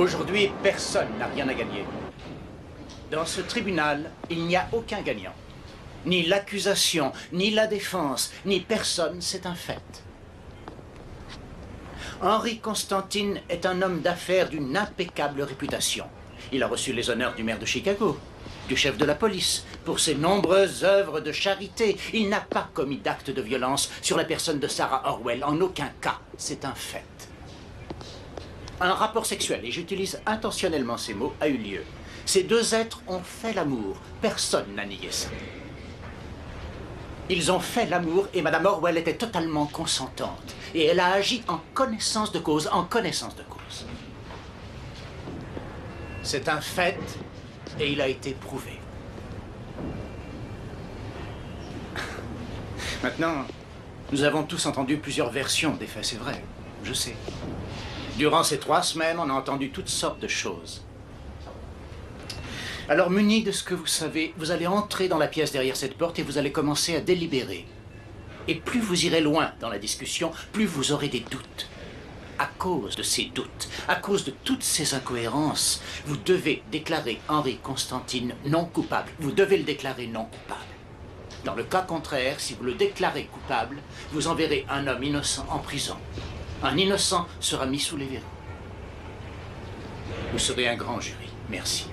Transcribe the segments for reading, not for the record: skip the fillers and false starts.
Aujourd'hui, personne n'a rien à gagner. Dans ce tribunal, il n'y a aucun gagnant. Ni l'accusation, ni la défense, ni personne, c'est un fait. Henri Constantine est un homme d'affaires d'une impeccable réputation. Il a reçu les honneurs du maire de Chicago, du chef de la police, pour ses nombreuses œuvres de charité. Il n'a pas commis d'acte de violence sur la personne de Sarah Orwell, en aucun cas. C'est un fait. Un rapport sexuel, et j'utilise intentionnellement ces mots, a eu lieu. Ces deux êtres ont fait l'amour. Personne n'a nié ça. Ils ont fait l'amour et Madame Orwell était totalement consentante. Et elle a agi en connaissance de cause, en connaissance de cause. C'est un fait et il a été prouvé. Maintenant, nous avons tous entendu plusieurs versions des faits, c'est vrai, je sais. Durant ces 3 semaines, on a entendu toutes sortes de choses. Alors, muni de ce que vous savez, vous allez entrer dans la pièce derrière cette porte et vous allez commencer à délibérer. Et plus vous irez loin dans la discussion, plus vous aurez des doutes. À cause de ces doutes, à cause de toutes ces incohérences, vous devez déclarer Henri Constantine non coupable. Vous devez le déclarer non coupable. Dans le cas contraire, si vous le déclarez coupable, vous enverrez un homme innocent en prison. Un innocent sera mis sous les verrous. Vous serez un grand jury. Merci.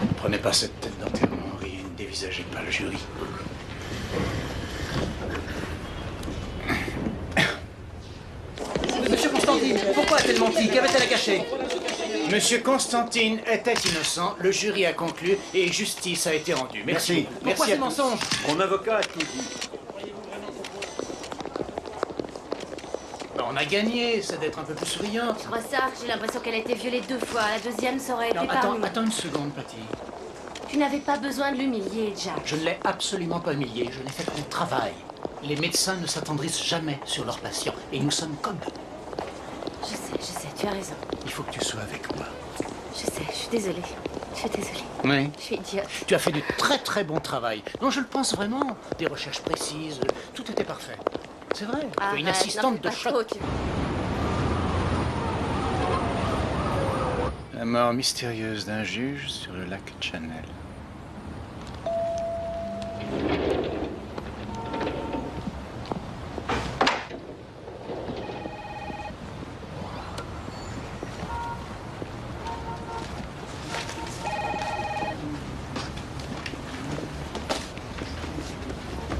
Ne prenez pas cette tête d'enterrement, Henri, et ne dévisagez pas le jury. Monsieur Constantine, pourquoi a-t-elle menti? Qu'avait-elle à cacher? Monsieur Constantine était innocent, le jury a conclu et justice a été rendue. Merci. Pourquoi ces mensonges? Mon avocat a tout dit. On a gagné, c'est d'être un peu plus souriante. Je vois ça, j'ai l'impression qu'elle a été violée 2 fois. La deuxième, ça aurait été Non, parmi. attends une seconde, Patty. Tu n'avais pas besoin de l'humilier, Jack. Je ne l'ai absolument pas humilié, je n'ai fait mon travail. Les médecins ne s'attendrissent jamais sur leurs patients, et nous sommes comme eux. Je sais, tu as raison. Il faut que tu sois avec moi. Je sais, je suis désolée. Je suis désolée. Oui. Je suis idiote. Tu as fait du très très bon travail. Non, je le pense vraiment. Des recherches précises, tout était parfait. C'est vrai, tu es une assistante de choc. La mort mystérieuse d'un juge sur le lac Channel.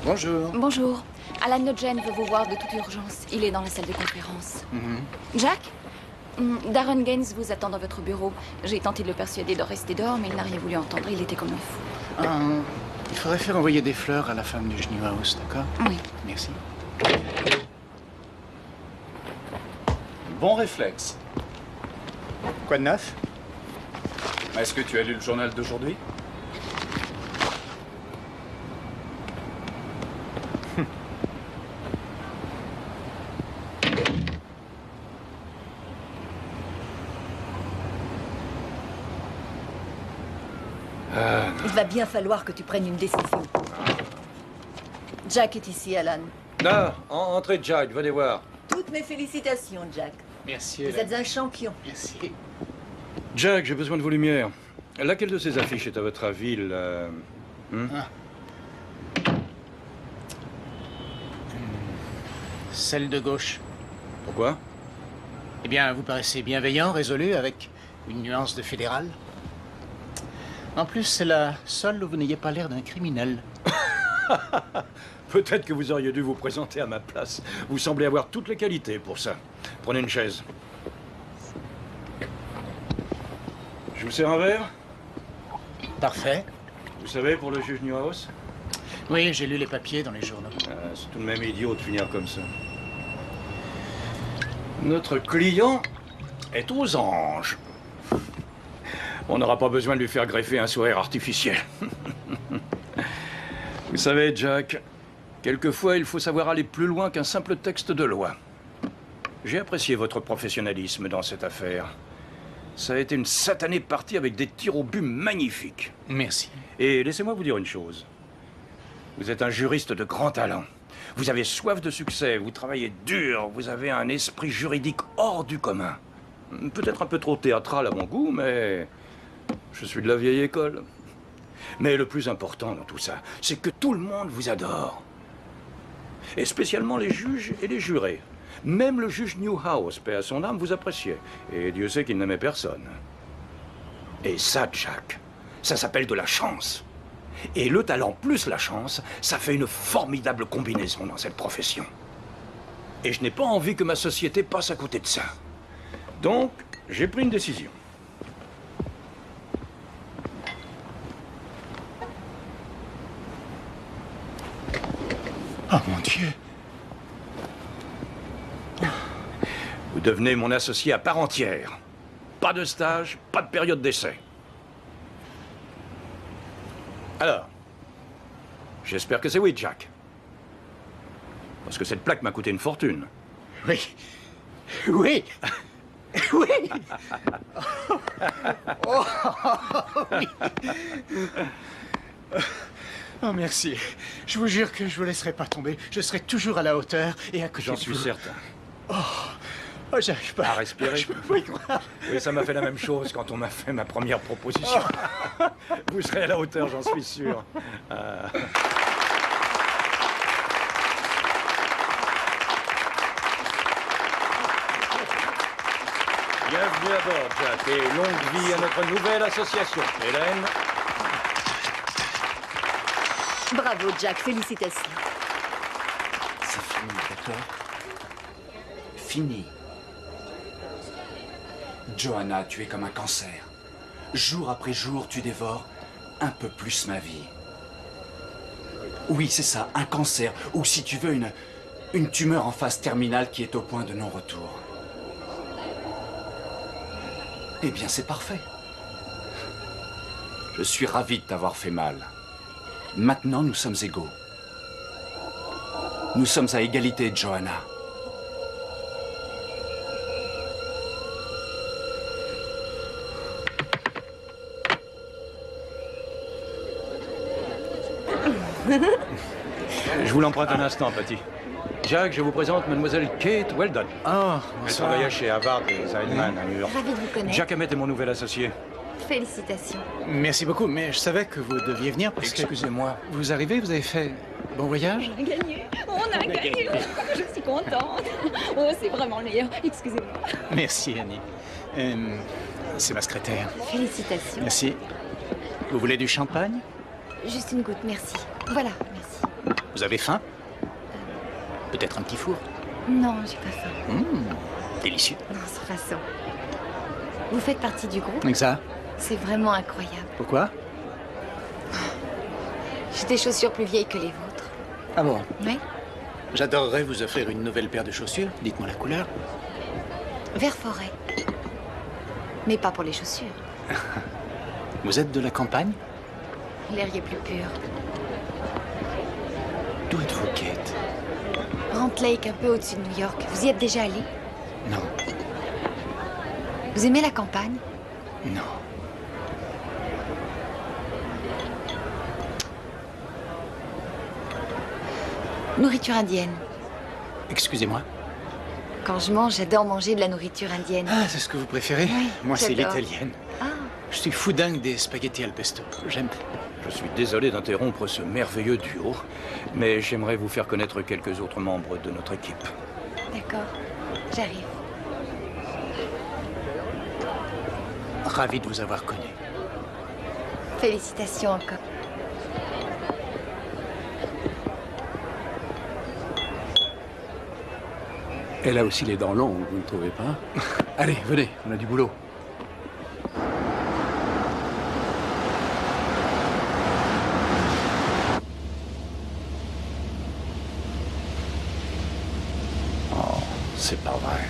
Bonjour. Bonjour. Alan Nugent veut vous voir de toute urgence. Il est dans la salle de conférence. Jack? Darren Gaines vous attend dans votre bureau. J'ai tenté de le persuader de rester dehors, mais il n'a rien voulu entendre. Il était comme un fou. Il faudrait faire envoyer des fleurs à la femme du New House, d'accord? Oui. Merci. Bon réflexe. Quoi de neuf? Est-ce que tu as lu le journal d'aujourd'hui? Il va bien falloir que tu prennes une décision. Jack est ici, Alan. Non, entrez, Jack, venez voir. Toutes mes félicitations, Jack. Merci. Vous êtes un champion. Merci. Jack, j'ai besoin de vos lumières. Laquelle de ces affiches est à votre avis Celle de gauche. Pourquoi? Eh bien, vous paraissez bienveillant, résolu, avec une nuance de fédéral. En plus, c'est la seule où vous n'ayez pas l'air d'un criminel. Peut-être que vous auriez dû vous présenter à ma place. Vous semblez avoir toutes les qualités pour ça. Prenez une chaise. Je vous sers un verre? Parfait. Vous savez, pour le juge Newhouse? Oui, j'ai lu les papiers dans les journaux. C'est tout de même idiot de finir comme ça. Notre client est aux anges. On n'aura pas besoin de lui faire greffer un sourire artificiel. Vous savez, Jack, quelquefois, il faut savoir aller plus loin qu'un simple texte de loi. J'ai apprécié votre professionnalisme dans cette affaire. Ça a été une satanée partie avec des tirs au but magnifiques. Merci. Et laissez-moi vous dire une chose. Vous êtes un juriste de grand talent. Vous avez soif de succès, vous travaillez dur, vous avez un esprit juridique hors du commun. Peut-être un peu trop théâtral à mon goût, mais je suis de la vieille école. Mais le plus important dans tout ça, c'est que tout le monde vous adore. Et spécialement les juges et les jurés. Même le juge Newhouse, paix à son âme, vous appréciait. Et Dieu sait qu'il n'aimait personne. Et ça, Jack, ça s'appelle de la chance. Et le talent plus la chance, ça fait une formidable combinaison dans cette profession. Et je n'ai pas envie que ma société passe à côté de ça. Donc, j'ai pris une décision. Oh mon Dieu! Vous devenez mon associé à part entière. Pas de stage, pas de période d'essai. Alors, j'espère que c'est oui, Jack. Parce que cette plaque m'a coûté une fortune. Oui. Oui. Oui. Oh, oui. Oh, merci. Je vous jure que je vous laisserai pas tomber. Je serai toujours à la hauteur et à côté de J'en vous. suis certain. Oh, j'arrive pas À respirer. Je peux pas y croire. Oui, ça m'a fait la même chose quand on m'a fait ma première proposition. Vous serez à la hauteur, j'en suis sûr. Bienvenue à bord, Jack, et longue vie à notre nouvelle association. Hélène. Bravo, Jack. Félicitations. C'est fini, d'accord? Fini. Johanna, tu es comme un cancer. Jour après jour, tu dévores un peu plus ma vie. Oui, c'est ça, un cancer. Ou si tu veux, une tumeur en phase terminale qui est au point de non-retour. Eh bien, c'est parfait. Je suis ravi de t'avoir fait mal. Maintenant, nous sommes égaux. Nous sommes à égalité, Johanna. Je vous l'emprunte un instant, Patty. Jack, je vous présente mademoiselle Kate Weldon. Oh, Elle travaillait chez Harvard et Zeidman à New York. Ravie de vous connaître. Jack Hammett est mon nouvel associé. Félicitations. merci beaucoup, mais je savais que vous deviez venir parce que... Excusez-moi. Vous arrivez, vous avez fait bon voyage? On a gagné. On a gagné. Je suis contente. Oh, c'est vraiment le meilleur. Excusez-moi. Merci, Annie. C'est ma secrétaire. Félicitations. Merci. Vous voulez du champagne? Juste une goutte, merci. Voilà, merci. Vous avez faim? Peut-être un petit four? Non, j'ai pas faim. Délicieux. Non, sans façon. Vous faites partie du groupe? Exact. C'est vraiment incroyable. Pourquoi? J'ai des chaussures plus vieilles que les vôtres. Ah bon? Oui? J'adorerais vous offrir une nouvelle paire de chaussures. Dites-moi la couleur. Vert forêt. Mais pas pour les chaussures. Vous êtes de la campagne? L'air y est plus pur. D'où êtes-vous, Kate? Rant Lake, un peu au-dessus de New York. Vous y êtes déjà allé? Non. Vous aimez la campagne? Non. Nourriture indienne. Excusez-moi. Quand je mange, j'adore manger de la nourriture indienne. Ah, c'est ce que vous préférez? Oui, Moi, c'est j'adore. l'italienne. Ah, Je suis fou dingue des spaghettis al pesto. J'aime. Je suis désolé d'interrompre ce merveilleux duo, mais j'aimerais vous faire connaître quelques autres membres de notre équipe. d'accord. J'arrive. Ravi de vous avoir connu. Félicitations encore. Elle a aussi les dents longues, vous ne trouvez pas? Allez, venez, on a du boulot. Oh, c'est pas vrai.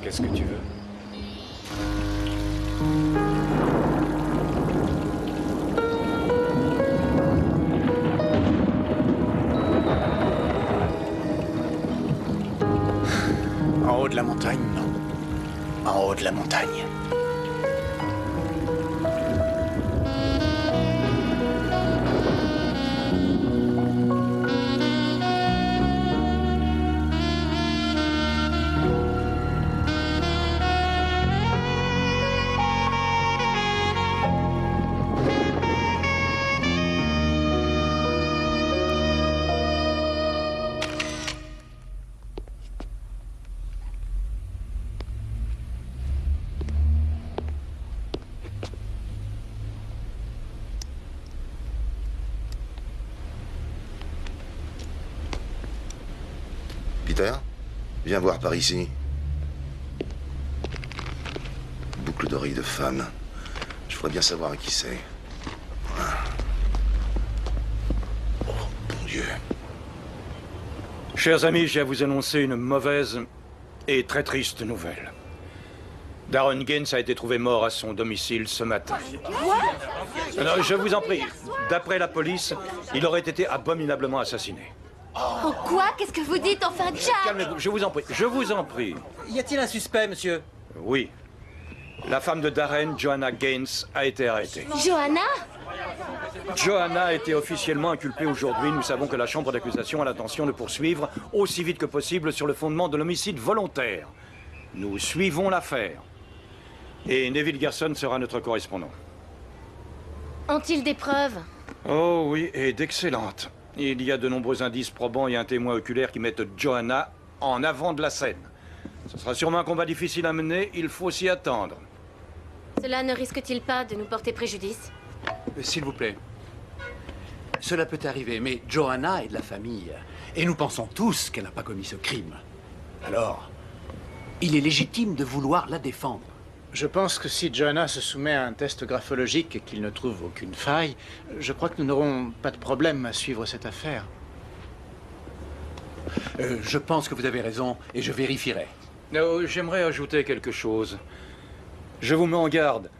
Qu'est-ce que tu veux? En haut de la montagne, non. En haut de la montagne. Peter, viens voir par ici. Boucle d'oreille de femme. Je voudrais bien savoir à qui c'est. Oh, bon Dieu. Chers amis, j'ai à vous annoncer une mauvaise et très triste nouvelle. Darren Gaines a été trouvé mort à son domicile ce matin. Non, je vous en prie. D'après la police, il aurait été abominablement assassiné. Oh quoi? Qu'est-ce que vous dites? Enfin, Jack! Calmez-vous, je vous en prie. Je vous en prie. Y a-t-il un suspect, monsieur? Oui. La femme de Darren, Joanna Gaines, a été arrêtée. Joanna? Joanna a été officiellement inculpée aujourd'hui. Nous savons que la chambre d'accusation a l'intention de poursuivre aussi vite que possible sur le fondement de l'homicide volontaire. Nous suivons l'affaire. Et Neville Gerson sera notre correspondant. Ont-ils des preuves? Oh oui, et d'excellentes. Il y a de nombreux indices probants et un témoin oculaire qui mettent Joanna en avant de la scène. Ce sera sûrement un combat difficile à mener, il faut s'y attendre. Cela ne risque-t-il pas de nous porter préjudice? S'il vous plaît. Cela peut arriver, mais Joanna est de la famille. Et nous pensons tous qu'elle n'a pas commis ce crime. Alors, il est légitime de vouloir la défendre. Je pense que si Joanna se soumet à un test graphologique et qu'il ne trouve aucune faille, je crois que nous n'aurons pas de problème à suivre cette affaire. Je pense que vous avez raison et je vérifierai. Oh, j'aimerais ajouter quelque chose. Je vous mets en garde.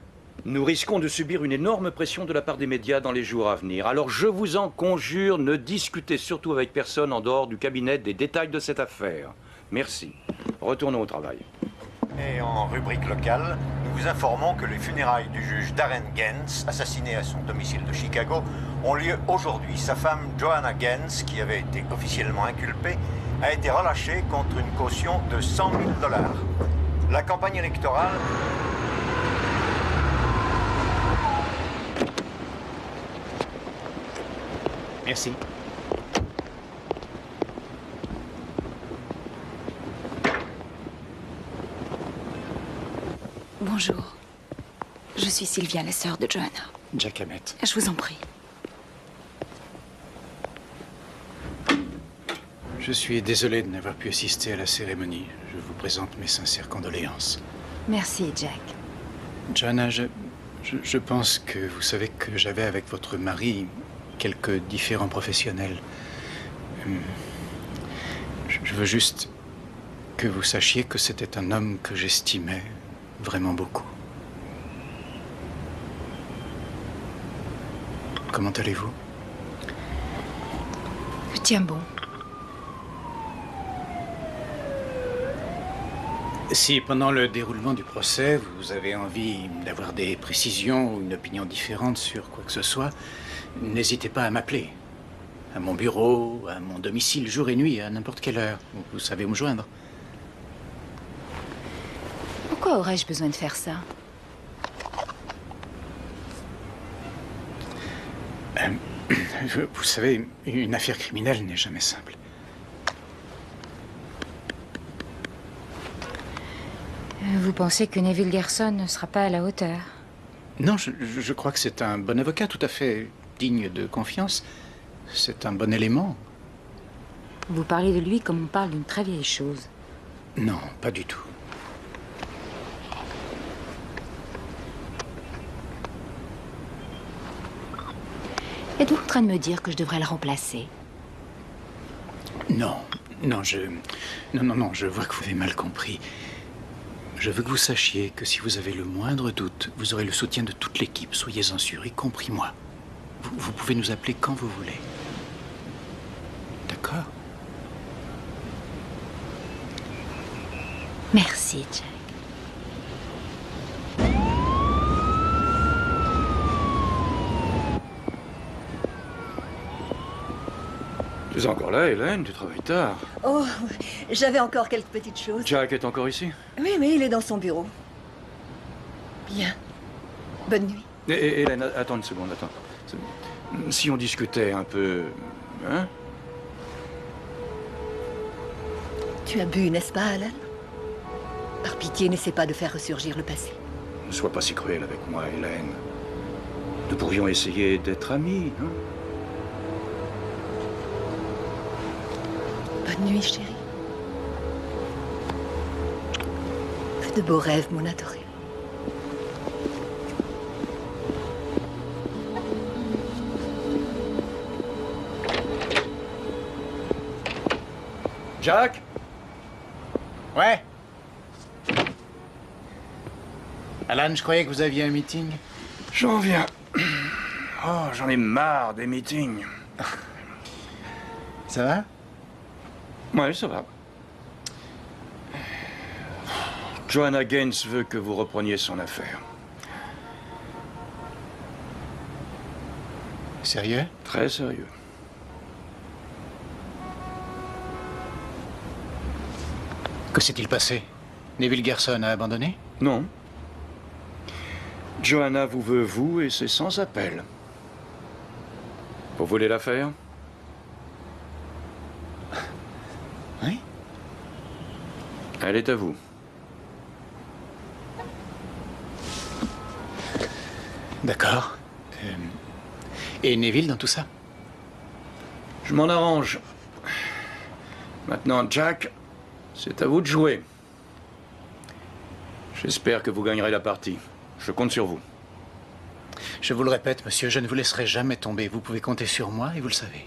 Nous risquons de subir une énorme pression de la part des médias dans les jours à venir. Alors je vous en conjure, ne discutez surtout avec personne en dehors du cabinet des détails de cette affaire. Merci. Retournons au travail. Et en rubrique locale, nous vous informons que les funérailles du juge Darren Gaines, assassiné à son domicile de Chicago, ont lieu aujourd'hui. Sa femme, Joanna Gaines, qui avait été officiellement inculpée, a été relâchée contre une caution de 100 000 $. La campagne électorale... Merci. Bonjour. Je suis Sylvia, la sœur de Joanna. Jack Hammett. Je vous en prie. Je suis désolé de n'avoir pu assister à la cérémonie. Je vous présente mes sincères condoléances. Merci, Jack. Joanna, je pense que vous savez que j'avais avec votre mari quelques différends professionnels. Je veux juste que vous sachiez que c'était un homme que j'estimais vraiment beaucoup. Comment allez-vous? Je tiens bon. Si pendant le déroulement du procès, vous avez envie d'avoir des précisions ou une opinion différente sur quoi que ce soit, n'hésitez pas à m'appeler. À mon bureau, à mon domicile, jour et nuit, à n'importe quelle heure. Vous savez où me joindre. Pourquoi aurais-je besoin de faire ça? Vous savez, une affaire criminelle n'est jamais simple. Vous pensez que Neville Gerson ne sera pas à la hauteur? Non, je crois que c'est un bon avocat, tout à fait digne de confiance. C'est un bon élément. Vous parlez de lui comme on parle d'une très vieille chose. Non, pas du tout. Êtes-vous en train de me dire que je devrais le remplacer? Non, je vois que vous avez mal compris. je veux que vous sachiez que si vous avez le moindre doute, vous aurez le soutien de toute l'équipe, soyez-en sûrs, y compris moi. Vous pouvez nous appeler quand vous voulez. D'accord? Merci, Jack. Tu es encore là, Hélène? Tu travailles tard. Oh, j'avais encore quelques petites choses. Jack est encore ici? Oui, mais il est dans son bureau. Bien. Bonne nuit. Hélène, attends une seconde, attends. Si on discutait un peu... Hein? Tu as bu, n'est-ce pas, Alan? Par pitié, n'essaie pas de faire ressurgir le passé. Ne sois pas si cruelle avec moi, Hélène. Nous pourrions essayer d'être amis, hein? Bonne nuit, chérie. Fais de beaux rêves, mon adoré. Jack? Ouais. Alan, je croyais que vous aviez un meeting. J'en viens. Oh, j'en ai marre des meetings. Ça va? Ouais, ça va. Joanna Gaines veut que vous repreniez son affaire. Sérieux? Très sérieux. Que s'est-il passé? Neville Gerson a abandonné? Non. Joanna vous veut, vous, et c'est sans appel. Vous voulez la faire? Oui. Elle est à vous. D'accord. Et Neville dans tout ça? Je m'en arrange. Maintenant, Jack, c'est à vous de jouer. J'espère que vous gagnerez la partie. Je compte sur vous. Je vous le répète, monsieur, je ne vous laisserai jamais tomber. Vous pouvez compter sur moi et vous le savez.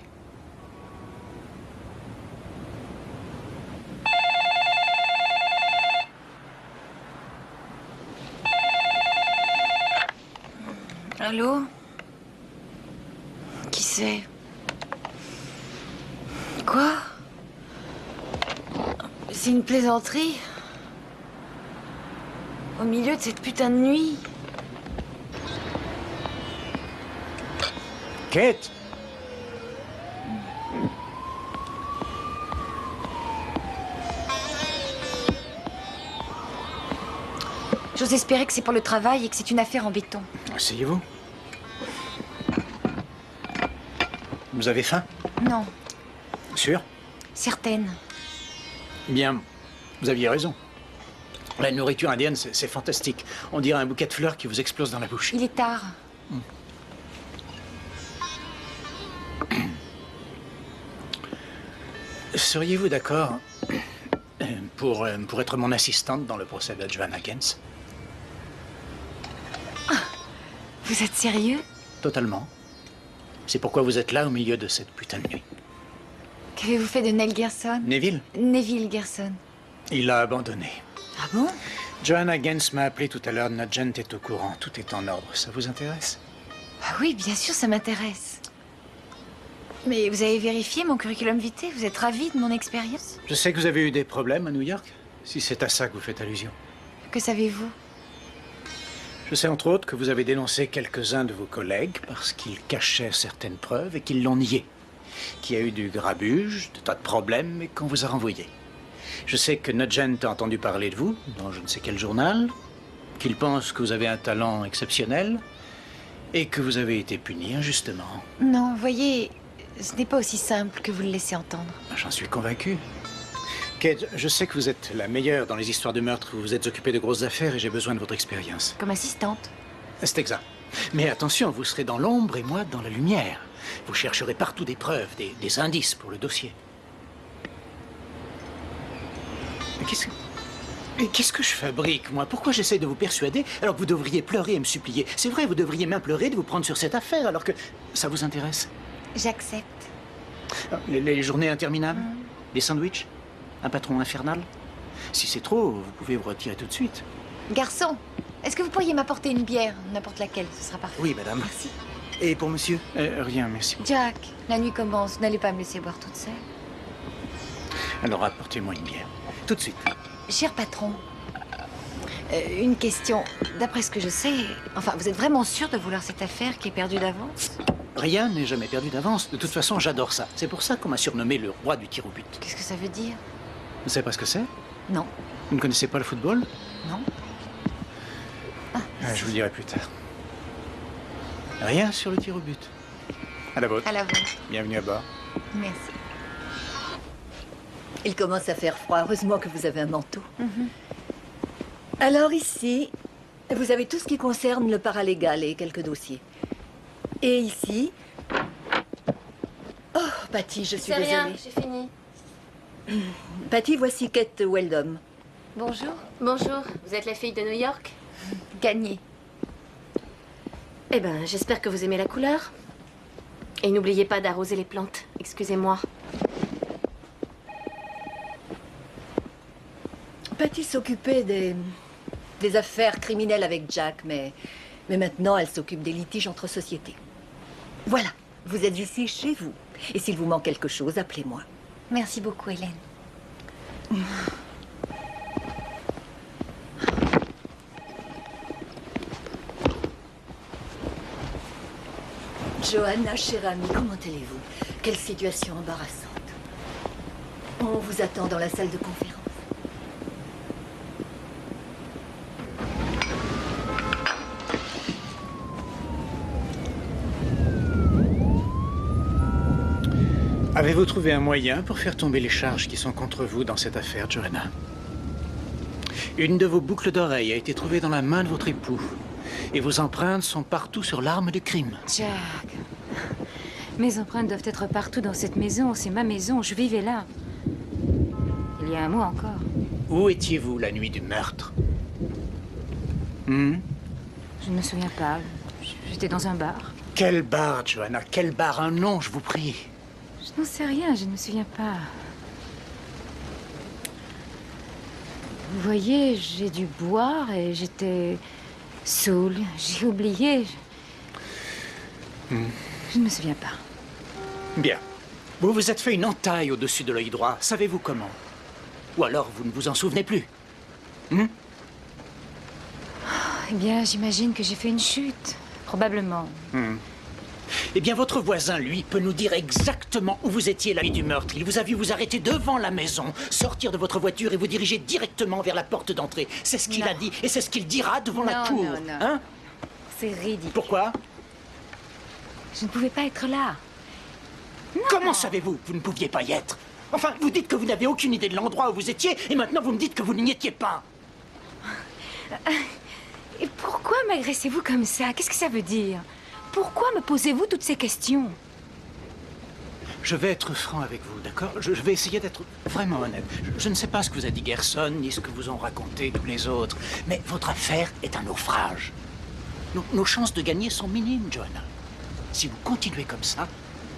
Allô? Qui c'est? Quoi? C'est une plaisanterie? Au milieu de cette putain de nuit? Kate! J'ose espérer que c'est pour le travail et que c'est une affaire en béton. Asseyez-vous. Vous avez faim? Non, Sûr? certaine. Bien, vous aviez raison. La nourriture indienne, c'est fantastique. On dirait un bouquet de fleurs qui vous explose dans la bouche. Il est tard. Seriez-vous d'accord pour être mon assistante dans le procès de Joanna Gaines? Vous êtes sérieux? Totalement. C'est pourquoi vous êtes là au milieu de cette putain de nuit. Qu'avez-vous fait de Neil Gerson? Neville? Neville Gerson. Il l'a abandonné. Ah bon? Joanna Gaines m'a appelé tout à l'heure. Notre agent est au courant. Tout est en ordre. Ça vous intéresse? Ah oui, bien sûr, ça m'intéresse. Mais vous avez vérifié mon curriculum vitae? Vous êtes ravi de mon expérience? Je sais que vous avez eu des problèmes à New York, si c'est à ça que vous faites allusion. Que savez-vous? Je sais entre autres que vous avez dénoncé quelques-uns de vos collègues parce qu'ils cachaient certaines preuves et qu'ils l'ont nié. Qu'il y a eu du grabuge, de tas de problèmes et qu'on vous a renvoyé. Je sais que Nugent a entendu parler de vous, dans je ne sais quel journal, qu'il pense que vous avez un talent exceptionnel et que vous avez été puni injustement. Non, voyez, ce n'est pas aussi simple que vous le laissez entendre. J'en suis convaincu. Kate, je sais que vous êtes la meilleure dans les histoires de meurtre. Vous vous êtes occupée de grosses affaires et j'ai besoin de votre expérience. Comme assistante. C'est exact. Mais attention, vous serez dans l'ombre et moi dans la lumière. Vous chercherez partout des preuves, des indices pour le dossier. Mais qu'est-ce que je fabrique, moi? Pourquoi j'essaie de vous persuader alors que vous devriez pleurer et me supplier? C'est vrai, vous devriez m'implorer de vous prendre sur cette affaire alors que ça vous intéresse. J'accepte. Les journées interminables? Des sandwichs? Un patron infernal? Si c'est trop, vous pouvez vous retirer tout de suite. Garçon, est-ce que vous pourriez m'apporter une bière? N'importe laquelle, ce sera parfait. Oui, madame. Merci. Et pour monsieur? Rien, merci. Jack, la nuit commence. N'allez pas me laisser boire toute seule. Alors apportez-moi une bière. Tout de suite. Cher patron, une question. D'après ce que je sais, enfin, vous êtes vraiment sûr de vouloir cette affaire qui est perdue d'avance? Rien n'est jamais perdu d'avance. De toute façon, j'adore ça. C'est pour ça qu'on m'a surnommé le roi du tir au but. Qu'est-ce que ça veut dire? Vous savez pas ce que c'est? Non. Vous ne connaissez pas le football? Non. Je vous le dirai plus tard. Rien sur le tir au but. À la vôtre. À la vôtre. Bienvenue à bord. Merci. Il commence à faire froid. Heureusement que vous avez un manteau. Alors ici, vous avez tout ce qui concerne le paralégal et quelques dossiers. Et ici... Oh, Patty, je suis C'est désolée. rien, j'ai fini. Patty, voici Kate Weldon. Bonjour. Bonjour, vous êtes la fille de New York? Gagnée. Eh ben, j'espère que vous aimez la couleur. Et n'oubliez pas d'arroser les plantes. Excusez-moi. Patty s'occupait des affaires criminelles avec Jack, mais maintenant elle s'occupe des litiges entre sociétés. Voilà, vous êtes ici chez vous. Et s'il vous manque quelque chose, appelez-moi. Merci beaucoup, Hélène. Johanna, chère amie, comment allez-vous? Quelle situation embarrassante. On vous attend dans la salle de conférence. Avez-vous trouvé un moyen pour faire tomber les charges qui sont contre vous dans cette affaire, Johanna? Une de vos boucles d'oreilles a été trouvée dans la main de votre époux. Et vos empreintes sont partout sur l'arme du crime. Jack, mes empreintes doivent être partout dans cette maison. C'est ma maison, je vivais là. Il y a un mois encore. Où étiez-vous la nuit du meurtre? Je ne me souviens pas. J'étais dans un bar. Quel bar, Johanna? Quel bar? Un nom, je vous prie. Je n'en sais rien, je ne me souviens pas. Vous voyez, j'ai dû boire et j'étais saoul. J'ai oublié. Je ne me souviens pas. Bien. Vous vous êtes fait une entaille au-dessus de l'œil droit. Savez-vous comment? Ou alors vous ne vous en souvenez plus? Eh bien, j'imagine que j'ai fait une chute. Probablement. Eh bien, votre voisin, lui, peut nous dire exactement où vous étiez la nuit du meurtre. Il vous a vu vous arrêter devant la maison, sortir de votre voiture et vous diriger directement vers la porte d'entrée. C'est ce qu'il a dit et c'est ce qu'il dira devant la cour. Non. Hein? C'est ridicule. Pourquoi? Je ne pouvais pas être là. Comment savez-vous que vous ne pouviez pas y être? Enfin, vous dites que vous n'avez aucune idée de l'endroit où vous étiez et maintenant vous me dites que vous n'y étiez pas. Et pourquoi m'agressez-vous comme ça? Qu'est-ce que ça veut dire? Pourquoi me posez-vous toutes ces questions? Je vais être franc avec vous, d'accord? Je vais essayer d'être vraiment honnête. Je ne sais pas ce que vous a dit Gerson, ni ce que vous ont raconté tous les autres, mais votre affaire est un naufrage. Nos chances de gagner sont minimes, Johanna. Si vous continuez comme ça,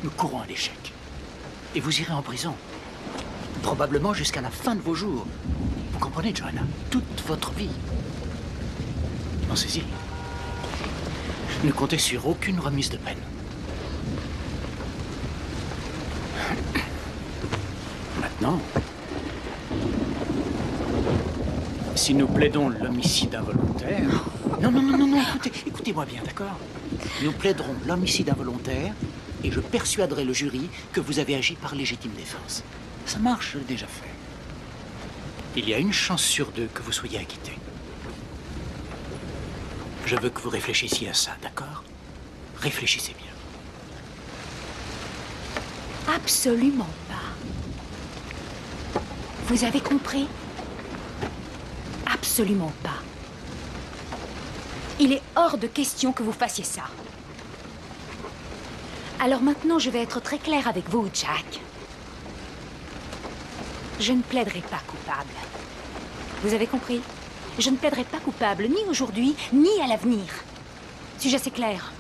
nous courons à l'échec. Et vous irez en prison. Probablement jusqu'à la fin de vos jours. Vous comprenez, Johanna? Toute votre vie. Pensez-y. Ne comptez sur aucune remise de peine. Maintenant, si nous plaidons l'homicide involontaire... Non, écoutez-moi bien, d'accord? Nous plaiderons l'homicide involontaire et je persuaderai le jury que vous avez agi par légitime défense. Ça marche, je l'ai déjà fait. Il y a une chance sur 2 que vous soyez acquitté. Je veux que vous réfléchissiez à ça, d'accord? Réfléchissez bien. Absolument pas. Vous avez compris? Absolument pas. Il est hors de question que vous fassiez ça. Alors maintenant, je vais être très claire avec vous, Jack. Je ne plaiderai pas coupable. Vous avez compris? Je ne plaiderai pas coupable, ni aujourd'hui, ni à l'avenir. Suis-je assez clair?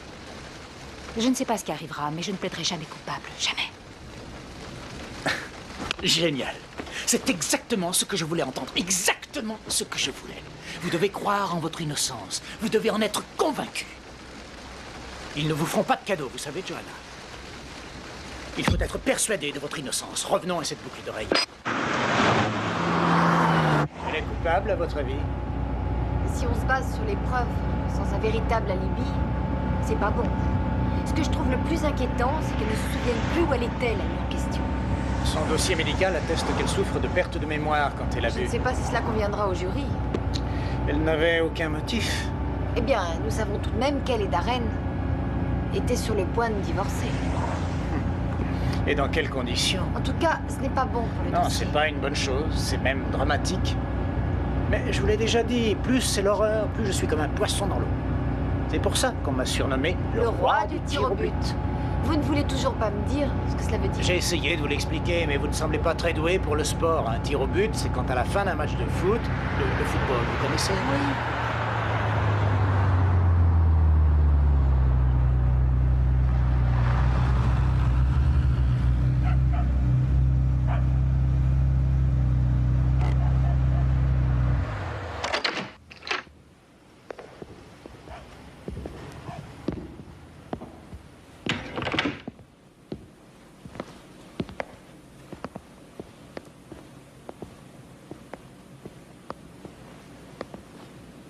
Je ne sais pas ce qui arrivera, mais je ne plaiderai jamais coupable. Jamais. Génial. C'est exactement ce que je voulais entendre. Exactement ce que je voulais. Vous devez croire en votre innocence. Vous devez en être convaincu. Ils ne vous feront pas de cadeau, vous savez, Joanna. Il faut être persuadé de votre innocence. Revenons à cette boucle d'oreille. Elle est coupable, à votre avis? Si on se base sur les preuves sans un véritable alibi, c'est pas bon. Ce que je trouve le plus inquiétant, c'est qu'elle ne se souvienne plus où elle était la nuit en question. Son dossier médical atteste qu'elle souffre de perte de mémoire quand elle a bu. Je ne sais pas si cela conviendra au jury. Elle n'avait aucun motif. Eh bien, nous savons tout de même qu'elle et Darren étaient sur le point de divorcer. Et dans quelles conditions? En tout cas, ce n'est pas bon pour le Non, dossier. c'est pas une bonne chose, c'est même dramatique. Mais je vous l'ai déjà dit, plus c'est l'horreur, plus je suis comme un poisson dans l'eau. C'est pour ça qu'on m'a surnommé le roi du tir au but. Vous ne voulez toujours pas me dire ce que cela veut dire? J'ai essayé de vous l'expliquer, mais vous ne semblez pas très doué pour le sport. Un tir au but, c'est quand à la fin d'un match de foot, le football, vous connaissez? Oui.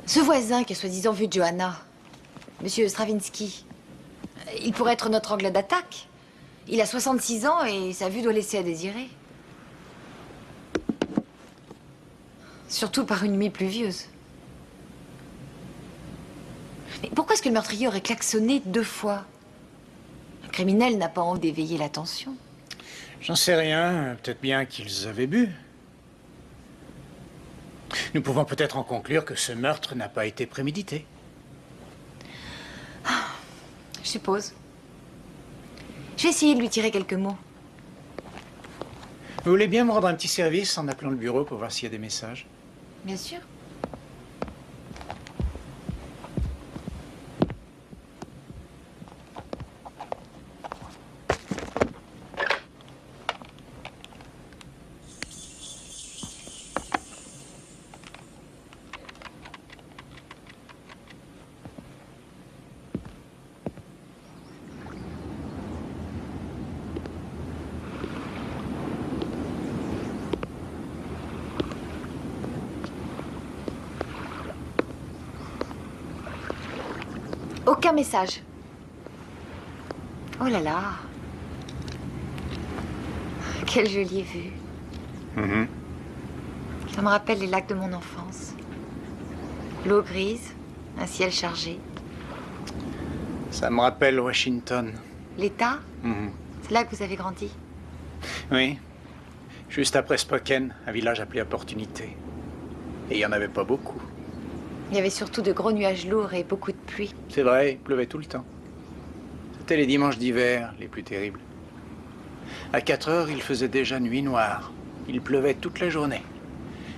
Ce voisin qui a soi-disant vu Joanna, Monsieur Stravinsky, il pourrait être notre angle d'attaque. Il a 66 ans et sa vue doit laisser à désirer. Surtout par une nuit pluvieuse. Mais pourquoi est-ce que le meurtrier aurait klaxonné 2 fois? Un criminel n'a pas envie d'éveiller l'attention. J'en sais rien, peut-être bien qu'ils avaient bu. Nous pouvons peut-être en conclure que ce meurtre n'a pas été prémédité. Je suppose. Je vais essayer de lui tirer quelques mots. Vous voulez bien me rendre un petit service en appelant le bureau pour voir s'il y a des messages? Bien sûr. Aucun message. Oh là là. Quelle jolie vue. Ça me rappelle les lacs de mon enfance. L'eau grise, un ciel chargé. Ça me rappelle Washington. L'État? C'est là que vous avez grandi? Oui. Juste après Spokane, un village appelé Opportunité. Et il n'y en avait pas beaucoup. Il y avait surtout de gros nuages lourds et beaucoup de pluie. C'est vrai, il pleuvait tout le temps. C'était les dimanches d'hiver, les plus terribles. À 4 heures, il faisait déjà nuit noire. Il pleuvait toute la journée.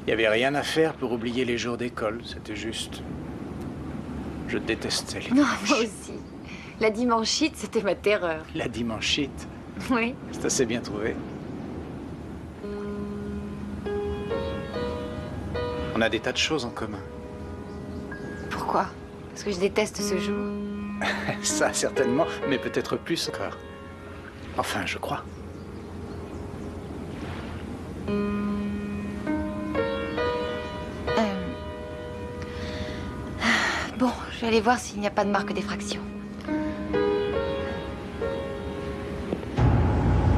Il n'y avait rien à faire pour oublier les jours d'école. C'était juste... Je détestais les Non, dimanches. moi aussi. La dimanchite, c'était ma terreur. La dimanchite. Oui. C'est assez bien trouvé. On a des tas de choses en commun. Pourquoi? Parce que je déteste ce jour. Ça, certainement, mais peut-être plus encore. Enfin, je crois. Bon, je vais aller voir s'il n'y a pas de marque d'effraction.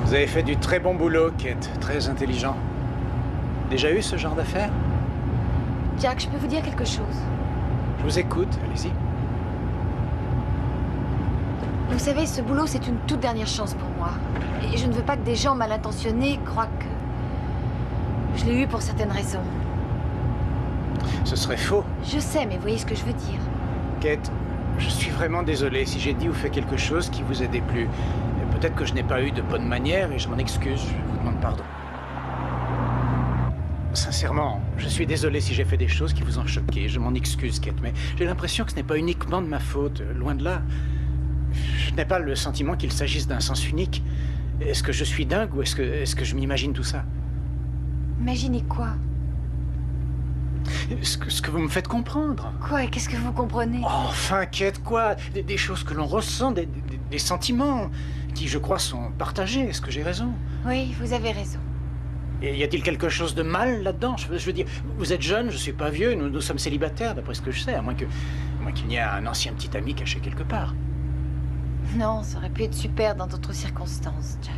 Vous avez fait du très bon boulot, Kate. Très intelligent. Déjà eu ce genre d'affaires? Jack, je peux vous dire quelque chose? Je vous écoute, allez-y. Vous savez, ce boulot, c'est une toute dernière chance pour moi. Et je ne veux pas que des gens mal intentionnés croient que... je l'ai eu pour certaines raisons. Ce serait faux. Je sais, mais vous voyez ce que je veux dire. Kate, je suis vraiment désolé si j'ai dit ou fait quelque chose qui vous a déplu. Peut-être que je n'ai pas eu de bonnes manières et je m'en excuse, je vous demande pardon. Sincèrement, je suis désolé si j'ai fait des choses qui vous ont choqué. Je m'en excuse, Kate, mais j'ai l'impression que ce n'est pas uniquement de ma faute. Loin de là. Je n'ai pas le sentiment qu'il s'agisse d'un sens unique. Est-ce que je suis dingue ou est-ce que je m'imagine tout ça? Imaginez quoi? Ce que vous me faites comprendre. Quoi? Et qu'est-ce que vous comprenez? Oh, enfin, qu'est-ce quoi? Des choses que l'on ressent, des sentiments qui, je crois, sont partagés. Est-ce que j'ai raison? Oui, vous avez raison. Et y a-t-il quelque chose de mal là-dedans? Je veux dire, vous êtes jeune, je suis pas vieux, nous sommes célibataires, d'après ce que je sais, à moins qu'il n'y ait un ancien petit ami caché quelque part. Non, ça aurait pu être super dans d'autres circonstances, Jack.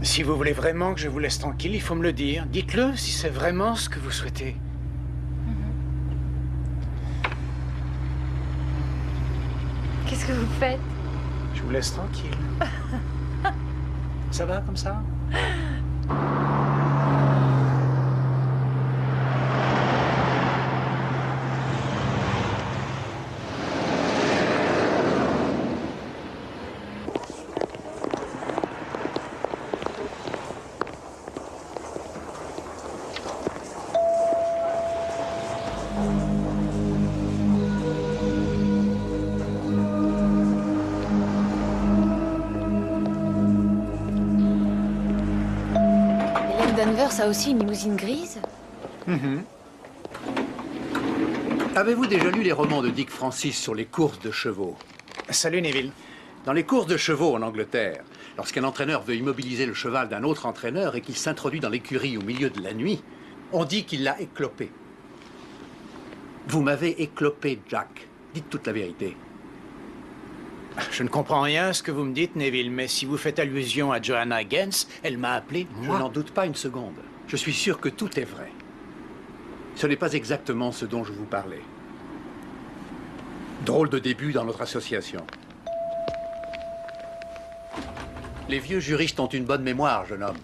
Si vous voulez vraiment que je vous laisse tranquille, il faut me le dire. Dites-le si c'est vraiment ce que vous souhaitez. Qu'est-ce que vous faites? Je vous laisse tranquille. Ça va comme ça? Danvers a aussi une limousine grise? Avez-vous déjà lu les romans de Dick Francis sur les courses de chevaux? Salut, Neville. Dans les courses de chevaux en Angleterre, lorsqu'un entraîneur veut immobiliser le cheval d'un autre entraîneur et qu'il s'introduit dans l'écurie au milieu de la nuit, on dit qu'il l'a éclopé. Vous m'avez éclopé, Jack. Dites toute la vérité. Je ne comprends rien à ce que vous me dites, Neville, mais si vous faites allusion à Joanna Gaines, elle m'a appelé moi. Je n'en doute pas une seconde. Je suis sûr que tout est vrai. Ce n'est pas exactement ce dont je vous parlais. Drôle de début dans notre association. Les vieux juristes ont une bonne mémoire, jeune homme.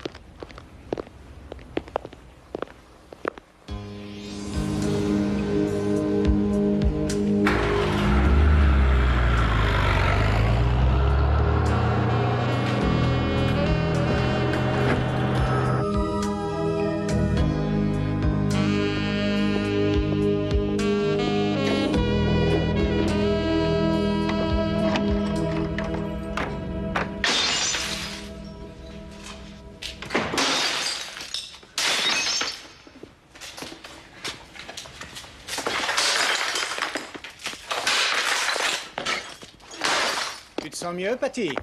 Tu te sens mieux, Patty?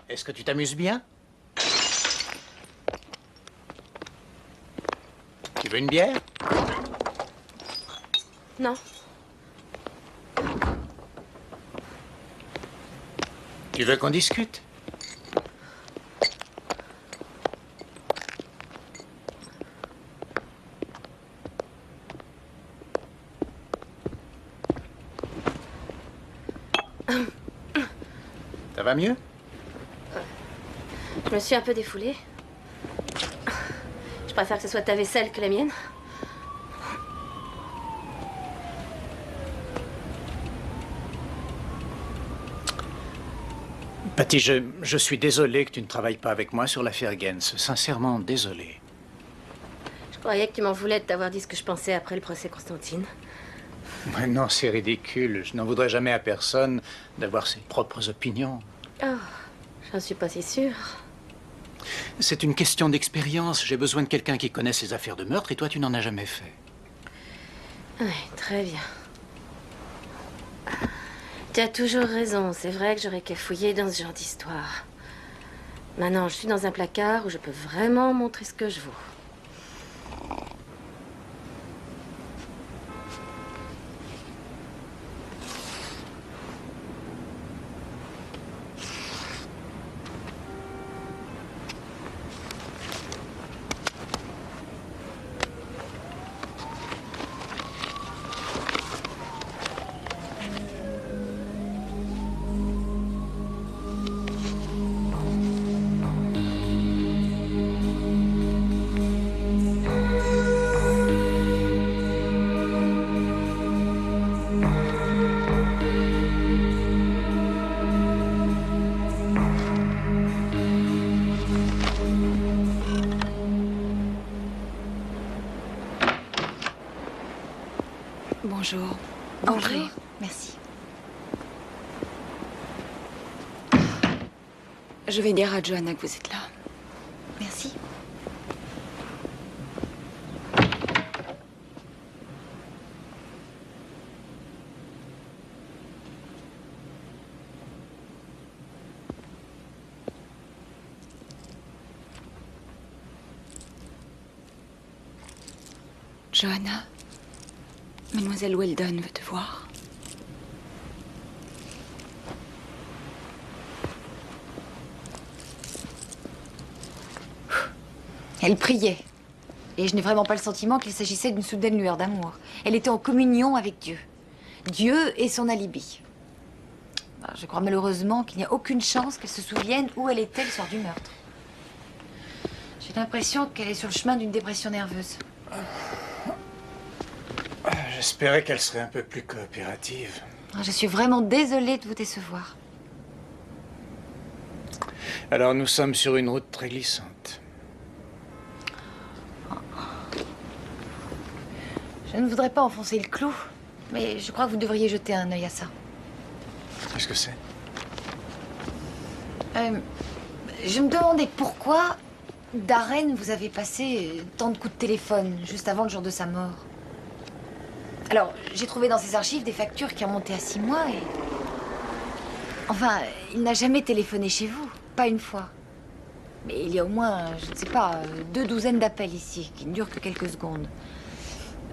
Est-ce que tu t'amuses bien? Tu veux une bière? Non. Tu veux qu'on discute? Ça va mieux? Je me suis un peu défoulée. Je préfère que ce soit ta vaisselle que la mienne. Patty, je suis désolé que tu ne travailles pas avec moi sur l'affaire Gaines. Sincèrement, désolé. Je croyais que tu m'en voulais de t'avoir dit ce que je pensais après le procès Constantine. Mais non, c'est ridicule. Je n'en voudrais jamais à personne d'avoir ses propres opinions. Oh, j'en suis pas si sûre. C'est une question d'expérience. J'ai besoin de quelqu'un qui connaisse ces affaires de meurtre et toi, tu n'en as jamais fait. Oui, très bien. Tu as toujours raison. C'est vrai que j'aurais qu'à fouiller dans ce genre d'histoire. Maintenant, je suis dans un placard où je peux vraiment montrer ce que je vaux. Bonjour. Bonjour. Merci. Je vais dire à Joanna que vous êtes là. Merci. Joanna, Mademoiselle Weldon veut te voir. Elle priait. Et je n'ai vraiment pas le sentiment qu'il s'agissait d'une soudaine lueur d'amour. Elle était en communion avec Dieu. Dieu est son alibi. Je crois malheureusement qu'il n'y a aucune chance qu'elle se souvienne où elle était le soir du meurtre. J'ai l'impression qu'elle est sur le chemin d'une dépression nerveuse. J'espérais qu'elle serait un peu plus coopérative. Je suis vraiment désolée de vous décevoir. Alors nous sommes sur une route très glissante. Je ne voudrais pas enfoncer le clou, mais je crois que vous devriez jeter un œil à ça. Qu'est-ce que c'est? Je me demandais pourquoi Darren vous avait passé tant de coups de téléphone juste avant le jour de sa mort. Alors, j'ai trouvé dans ses archives des factures qui remontaient à 6 mois et... Enfin, il n'a jamais téléphoné chez vous, pas une fois. Mais il y a au moins, je ne sais pas, 2 douzaines d'appels ici, qui ne durent que quelques secondes.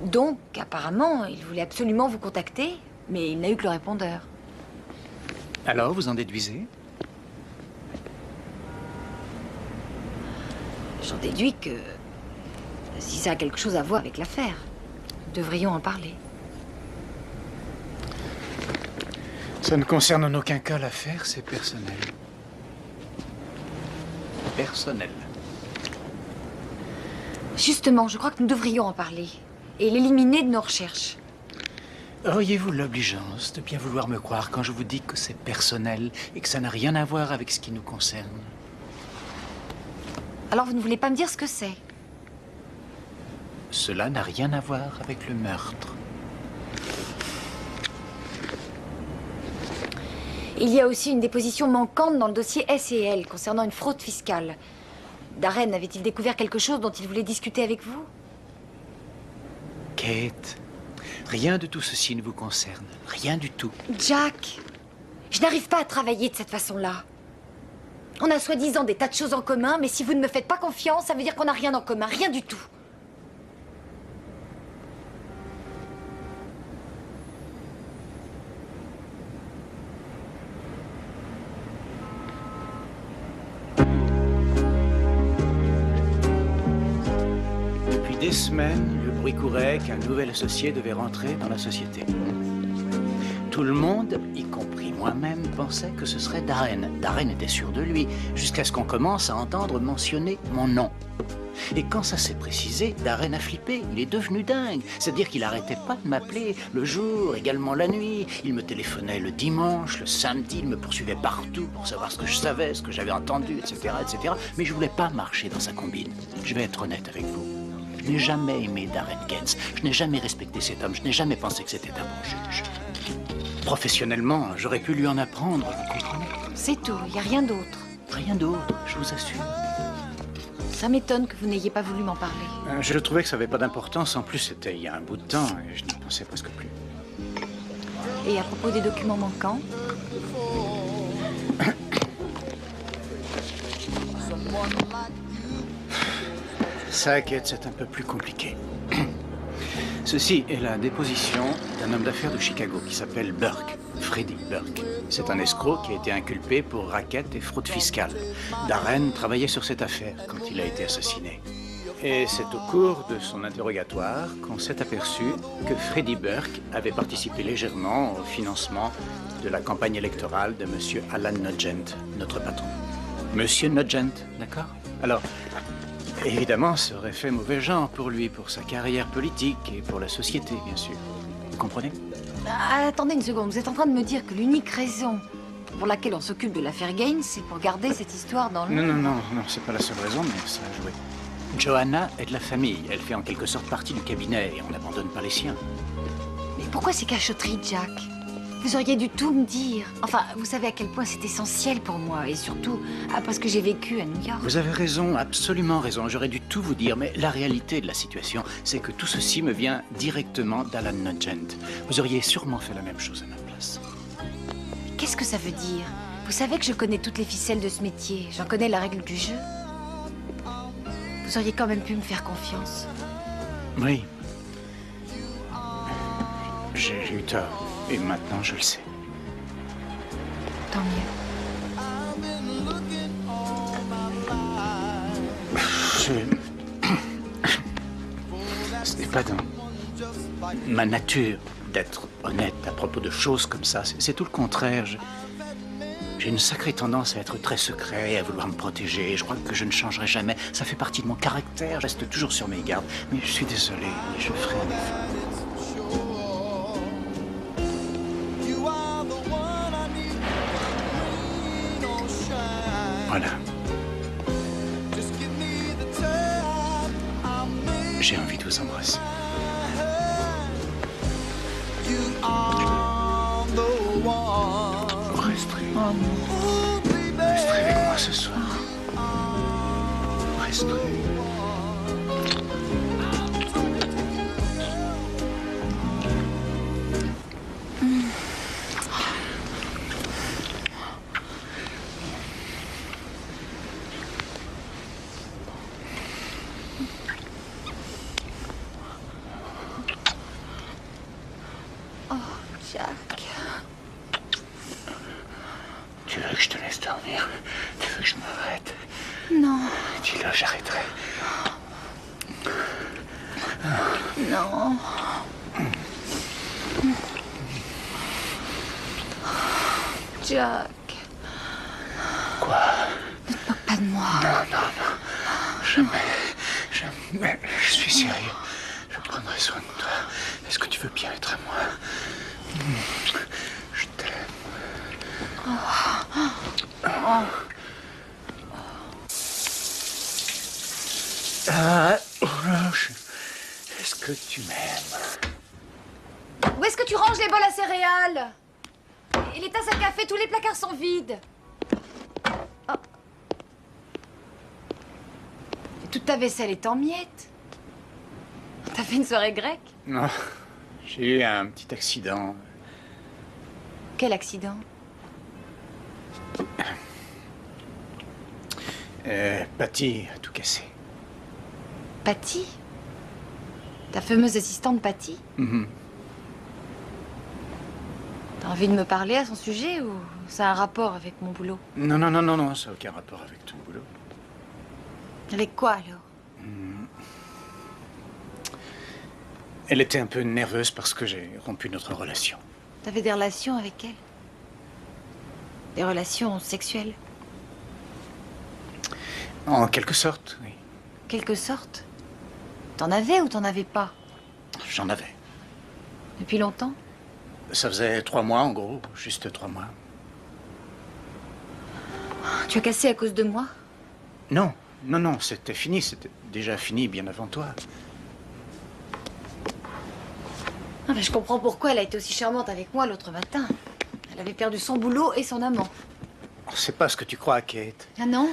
Donc, apparemment, il voulait absolument vous contacter, mais il n'a eu que le répondeur. Alors, vous en déduisez? J'en déduis que si ça a quelque chose à voir avec l'affaire, nous devrions en parler. Ça ne concerne en aucun cas l'affaire, c'est personnel. Personnel. Justement, je crois que nous devrions en parler et l'éliminer de nos recherches. Auriez-vous l'obligeance de bien vouloir me croire quand je vous dis que c'est personnel et que ça n'a rien à voir avec ce qui nous concerne? Alors vous ne voulez pas me dire ce que c'est? Cela n'a rien à voir avec le meurtre. Il y a aussi une déposition manquante dans le dossier S&L concernant une fraude fiscale. Darren avait-il découvert quelque chose dont il voulait discuter avec vous? Kate, rien de tout ceci ne vous concerne. Rien du tout. Jack, je n'arrive pas à travailler de cette façon-là. On a soi-disant des tas de choses en commun, mais si vous ne me faites pas confiance, ça veut dire qu'on n'a rien en commun. Rien du tout. Depuis des semaines, le bruit courait qu'un nouvel associé devait rentrer dans la société. Tout le monde, y compris moi-même, pensait que ce serait Darren. Darren était sûr de lui, jusqu'à ce qu'on commence à entendre mentionner mon nom. Et quand ça s'est précisé, Darren a flippé, il est devenu dingue. C'est-à-dire qu'il n'arrêtait pas de m'appeler le jour, également la nuit. Il me téléphonait le dimanche, le samedi, il me poursuivait partout pour savoir ce que je savais, ce que j'avais entendu, etc., etc. Mais je voulais pas marcher dans sa combine. Je vais être honnête avec vous. Je n'ai jamais aimé Darren Gens. Je n'ai jamais respecté cet homme. Je n'ai jamais pensé que c'était un bon juge. Professionnellement, j'aurais pu lui en apprendre, vous comprenez? C'est tout, il n'y a rien d'autre. Rien d'autre, je vous assure. Ça m'étonne que vous n'ayez pas voulu m'en parler. Je trouvais que ça n'avait pas d'importance. En plus, c'était il y a un bout de temps et je n'y pensais presque plus. Et à propos des documents manquants? Ça, Kate, c'est un peu plus compliqué. Ceci est la déposition d'un homme d'affaires de Chicago qui s'appelle Burke, Freddie Burke. C'est un escroc qui a été inculpé pour racket et fraude fiscale. Darren travaillait sur cette affaire quand il a été assassiné. Et c'est au cours de son interrogatoire qu'on s'est aperçu que Freddie Burke avait participé légèrement au financement de la campagne électorale de M. Alan Nugent, notre patron. Monsieur Nugent, d'accord? Alors, évidemment, ça aurait fait mauvais genre pour lui, pour sa carrière politique et pour la société, bien sûr. Vous comprenez? Attendez une seconde, vous êtes en train de me dire que l'unique raison pour laquelle on s'occupe de l'affaire Gaines, c'est pour garder cette histoire dans le... Non, c'est pas la seule raison, mais ça a joué. Joanna est de la famille. Elle fait en quelque sorte partie du cabinet et on n'abandonne pas les siens. Mais pourquoi ces cachotteries, Jack? Vous auriez dû tout me dire. Enfin, vous savez à quel point c'est essentiel pour moi. Et surtout, après ce que j'ai vécu à New York. Vous avez raison, absolument raison. J'aurais dû tout vous dire, mais la réalité de la situation, c'est que tout ceci me vient directement d'Alan Nugent. Vous auriez sûrement fait la même chose à ma place. Qu'est-ce que ça veut dire? Vous savez que je connais toutes les ficelles de ce métier. J'en connais la règle du jeu. Vous auriez quand même pu me faire confiance. Oui. J'ai eu tort. Et maintenant, je le sais. Tant mieux. Ce n'est pas dans ma nature d'être honnête à propos de choses comme ça. C'est tout le contraire. J'ai une sacrée tendance à être très secret et à vouloir me protéger. Je crois que je ne changerai jamais. Ça fait partie de mon caractère. Je reste toujours sur mes gardes. Mais je suis désolé. Je ferai un effort. Voilà. J'ai envie de vous embrasser. Vous resterez. Vous resterez avec moi ce soir. Vous resterez. Tu veux que je te laisse dormir? Tu veux que je m'arrête? Non. Dis-le, j'arrêterai. Non. Jack. Quoi? Ne te moque pas de moi. Non, non, non. Jamais. Jamais. Je suis sérieux. Je prendrai soin de toi. Est-ce que tu veux bien être à moi? Je t'aime. Est-ce que tu m'aimes? Où est-ce que tu ranges les bols à céréales? Et les tasses à café, tous les placards sont vides. Oh. Et toute ta vaisselle est en miettes. T'as fait une soirée grecque? Non. J'ai eu un petit accident. Quel accident? Patty a tout cassé. Patty? Ta fameuse assistante Patty? T'as envie de me parler à son sujet ou ça a un rapport avec mon boulot? Non, non, non, non, non, ça n'a aucun rapport avec ton boulot. Avec quoi alors? Elle était un peu nerveuse parce que j'ai rompu notre relation. T'avais des relations avec elle? Des relations sexuelles? En quelque sorte, oui. Quelque sorte? T'en avais ou t'en avais pas? J'en avais. Depuis longtemps? Ça faisait 3 mois, en gros. Juste 3 mois. Tu as cassé à cause de moi? Non, non, non, c'était fini. C'était déjà fini bien avant toi. Ah ben, je comprends pourquoi elle a été aussi charmante avec moi l'autre matin. Elle avait perdu son boulot et son amant. C'est pas ce que tu crois, Kate. Ah non?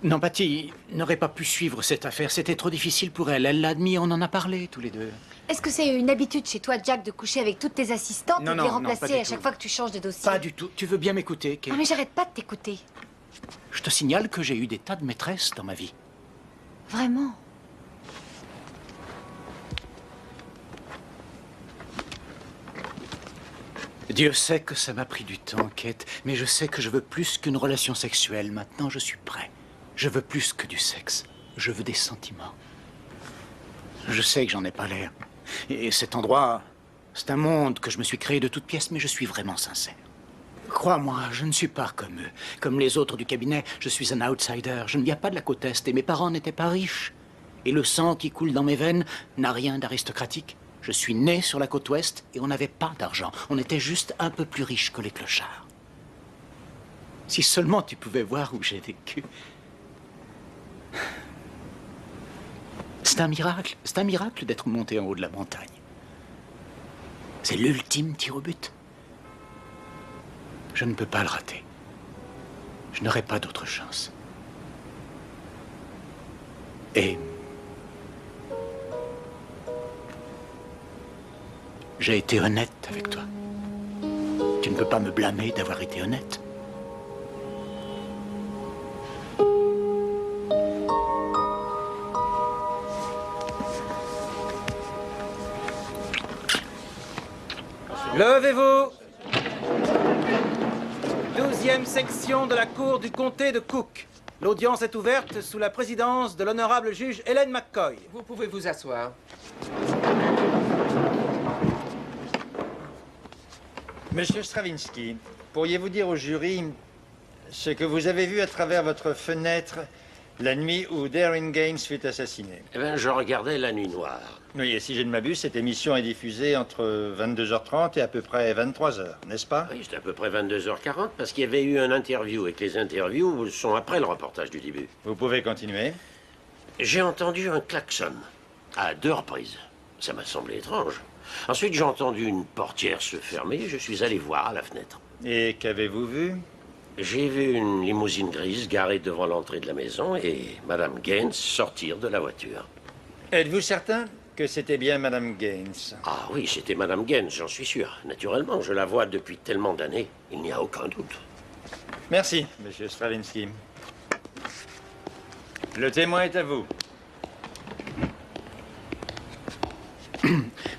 Non, Patty n'aurait pas pu suivre cette affaire. C'était trop difficile pour elle. Elle l'a admis, on en a parlé tous les deux. Est-ce que c'est une habitude chez toi, Jack, de coucher avec toutes tes assistantes Non, et de non, les non, remplacer pas du à tout. chaque fois que tu changes de dossier? Pas du tout. Tu veux bien m'écouter, Kate? Ah mais j'arrête pas de t'écouter. Je te signale que j'ai eu des tas de maîtresses dans ma vie. Vraiment? Dieu sait que ça m'a pris du temps, Kate, mais je sais que je veux plus qu'une relation sexuelle. Maintenant, je suis prêt. Je veux plus que du sexe. Je veux des sentiments. Je sais que j'en ai pas l'air. Et cet endroit, c'est un monde que je me suis créé de toutes pièces, mais je suis vraiment sincère. Crois-moi, je ne suis pas comme eux. Comme les autres du cabinet, je suis un outsider. Je ne viens pas de la côte Est et mes parents n'étaient pas riches. Et le sang qui coule dans mes veines n'a rien d'aristocratique. Je suis né sur la côte ouest et on n'avait pas d'argent. On était juste un peu plus riches que les clochards. Si seulement tu pouvais voir où j'ai vécu. C'est un miracle. C'est un miracle d'être monté en haut de la montagne. C'est l'ultime tir au but. Je ne peux pas le rater. Je n'aurai pas d'autre chance. Et... j'ai été honnête avec toi. Tu ne peux pas me blâmer d'avoir été honnête. Levez-vous. 12e section de la Cour du comté de Cook. L'audience est ouverte sous la présidence de l'honorable juge Hélène McCoy. Vous pouvez vous asseoir. Monsieur Stravinsky, pourriez-vous dire au jury ce que vous avez vu à travers votre fenêtre la nuit où Darren Gaines fut assassiné? Eh bien, je regardais La Nuit Noire. Oui, et si je ne m'abuse, cette émission est diffusée entre 22h30 et à peu près 23h, n'est-ce pas? Oui, c'était à peu près 22h40 parce qu'il y avait eu un interview et que les interviews sont après le reportage du début. Vous pouvez continuer. J'ai entendu un klaxon à 2 reprises. Ça m'a semblé étrange. Ensuite, j'ai entendu une portière se fermer. Je suis allé voir à la fenêtre. Et qu'avez-vous vu? J'ai vu une limousine grise garée devant l'entrée de la maison et Madame Gaines sortir de la voiture. Êtes-vous certain que c'était bien Madame Gaines? Ah oui, c'était Madame Gaines, j'en suis sûr. Naturellement, je la vois depuis tellement d'années. Il n'y a aucun doute. Merci, Monsieur Stravinsky. Le témoin est à vous.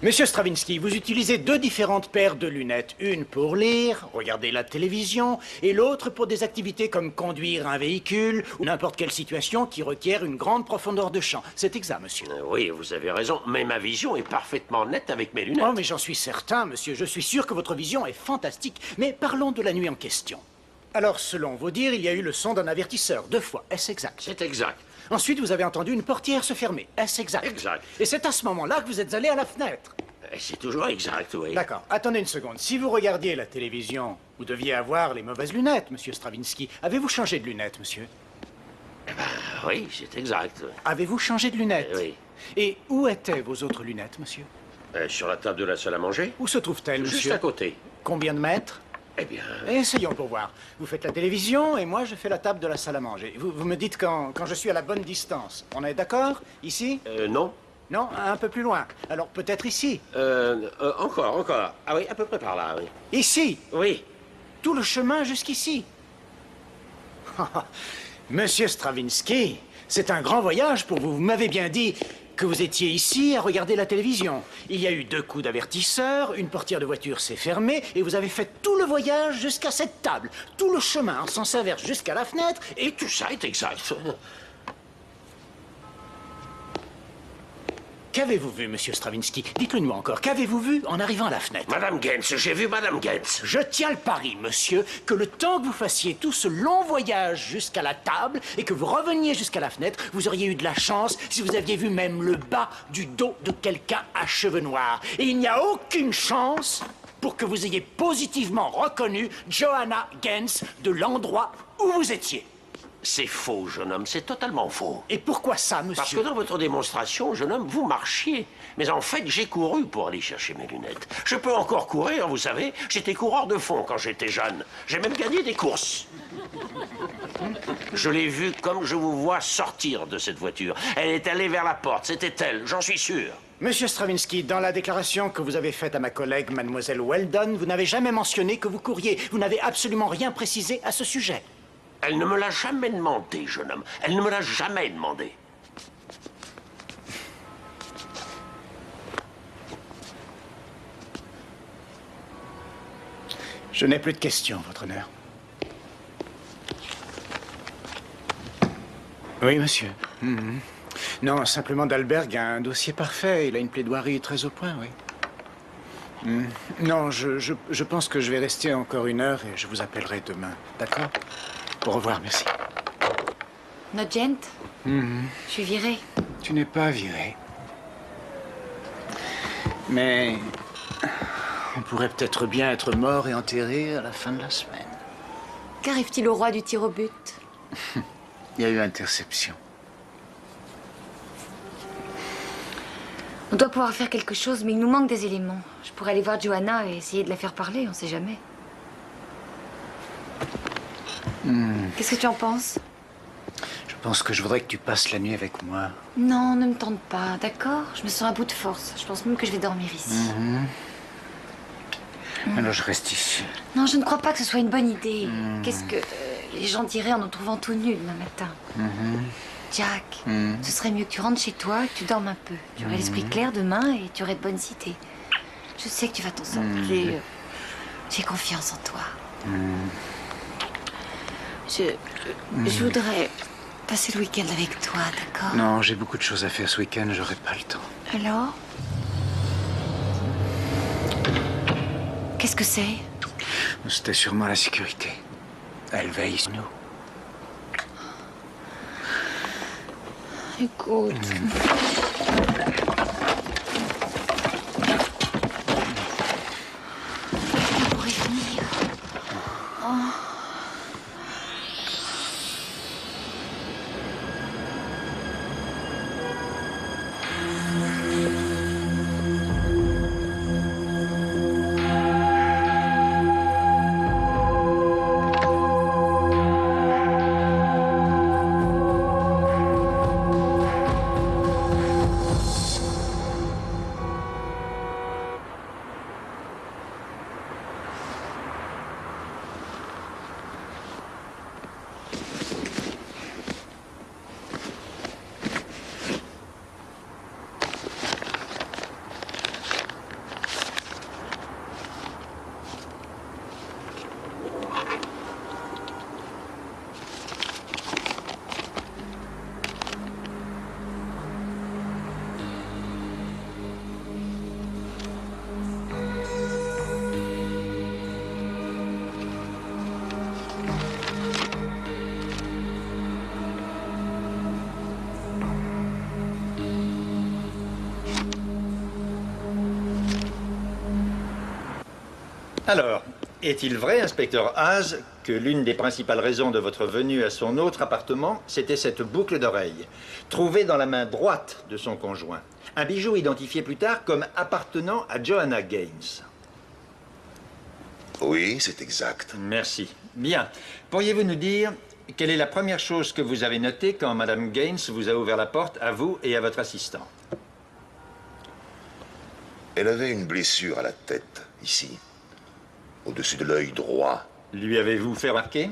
Monsieur Stravinsky, vous utilisez 2 différentes paires de lunettes. Une pour lire, regarder la télévision, et l'autre pour des activités comme conduire un véhicule ou n'importe quelle situation qui requiert une grande profondeur de champ. C'est exact, monsieur. Oui, vous avez raison, mais ma vision est parfaitement nette avec mes lunettes. Oh, mais j'en suis certain, monsieur. Je suis sûr que votre vision est fantastique. Mais parlons de la nuit en question. Alors, selon vos dires, il y a eu le son d'un avertisseur 2 fois. Est-ce exact? C'est exact. Ensuite, vous avez entendu une portière se fermer. Est-ce exact? Exact. Et c'est à ce moment-là que vous êtes allé à la fenêtre. C'est toujours exact, oui. D'accord. Attendez une seconde. Si vous regardiez la télévision, vous deviez avoir les mauvaises lunettes, monsieur Stravinsky. Avez-vous changé de lunettes, monsieur? Eh ben, oui, c'est exact. Avez-vous changé de lunettes? Oui. Et où étaient vos autres lunettes, monsieur? Sur la table de la salle à manger. Où se trouvent-elles, monsieur? Juste à côté. Combien de mètres? Eh bien... Essayons pour voir. Vous faites la télévision et moi je fais la table de la salle à manger. Vous me dites quand je suis à la bonne distance. On est d'accord? Ici? Non. Non? Un peu plus loin. Alors peut-être ici? Encore. Ah oui, à peu près par là, oui. Ici? Oui. Tout le chemin jusqu'ici? Monsieur Stravinsky, c'est un grand voyage pour vous. Vous m'avez bien dit que vous étiez ici à regarder la télévision. Il y a eu 2 coups d'avertisseur, une portière de voiture s'est fermée et vous avez fait tout le voyage jusqu'à cette table. Tout le chemin en sens inverse jusqu'à la fenêtre et tout ça est exact. Qu'avez-vous vu, monsieur Stravinsky? Dites-le nous encore. Qu'avez-vous vu en arrivant à la fenêtre? Madame Gaines, j'ai vu Madame Gaines. Je tiens le pari, monsieur, que le temps que vous fassiez tout ce long voyage jusqu'à la table et que vous reveniez jusqu'à la fenêtre, vous auriez eu de la chance si vous aviez vu même le bas du dos de quelqu'un à cheveux noirs. Et il n'y a aucune chance pour que vous ayez positivement reconnu Joanna Gaines de l'endroit où vous étiez. C'est faux, jeune homme, c'est totalement faux. Et pourquoi ça, monsieur? Parce que dans votre démonstration, jeune homme, vous marchiez. Mais en fait, j'ai couru pour aller chercher mes lunettes. Je peux encore courir, vous savez. J'étais coureur de fond quand j'étais jeune. J'ai même gagné des courses. Je l'ai vue comme je vous vois sortir de cette voiture. Elle est allée vers la porte, c'était elle, j'en suis sûr. Monsieur Stravinsky, dans la déclaration que vous avez faite à ma collègue, mademoiselle Weldon, vous n'avez jamais mentionné que vous couriez. Vous n'avez absolument rien précisé à ce sujet. Elle ne me l'a jamais demandé, jeune homme. Elle ne me l'a jamais demandé. Je n'ai plus de questions, votre honneur. Oui, monsieur. Non, simplement Dalberg a un dossier parfait. Il a une plaidoirie très au point, oui. Non, je pense que je vais rester encore 1 heure et je vous appellerai demain. D'accord? Au revoir, merci. Notre gent? Je suis virée. Tu n'es pas virée. Mais on pourrait peut-être bien être mort et enterré à la fin de la semaine. Qu'arrive-t-il au roi du tir au but? Il y a eu interception. On doit pouvoir faire quelque chose, mais il nous manque des éléments. Je pourrais aller voir Joanna et essayer de la faire parler, on sait jamais. Qu'est-ce que tu en penses? Je pense que je voudrais que tu passes la nuit avec moi. Non, ne me tente pas, d'accord? Je me sens à bout de force. Je pense même que je vais dormir ici. Alors je reste ici. Non, je ne crois pas que ce soit une bonne idée. Qu'est-ce que les gens diraient en nous trouvant tout nus demain matin? Jack, ce serait mieux que tu rentres chez toi et que tu dormes un peu. Tu aurais l'esprit clair demain et tu aurais de bonnes idées. Je sais que tu vas t'en sortir. J'ai confiance en toi. Je voudrais passer le week-end avec toi, d'accord? Non, j'ai beaucoup de choses à faire ce week-end, j'aurai pas le temps. Alors? Qu'est-ce que c'est? C'était sûrement la sécurité. Elle veille sur nous. Écoute. On pourrait venir. Oh. Alors, est-il vrai, inspecteur Haas, que l'une des principales raisons de votre venue à son autre appartement, c'était cette boucle d'oreille, trouvée dans la main droite de son conjoint? Un bijou identifié plus tard comme appartenant à Joanna Gaines. Oui, c'est exact. Merci. Bien. Pourriez-vous nous dire quelle est la première chose que vous avez notée quand Madame Gaines vous a ouvert la porte à vous et à votre assistant? Elle avait une blessure à la tête, ici. Au-dessus de l'œil droit. Lui avez-vous fait remarquer?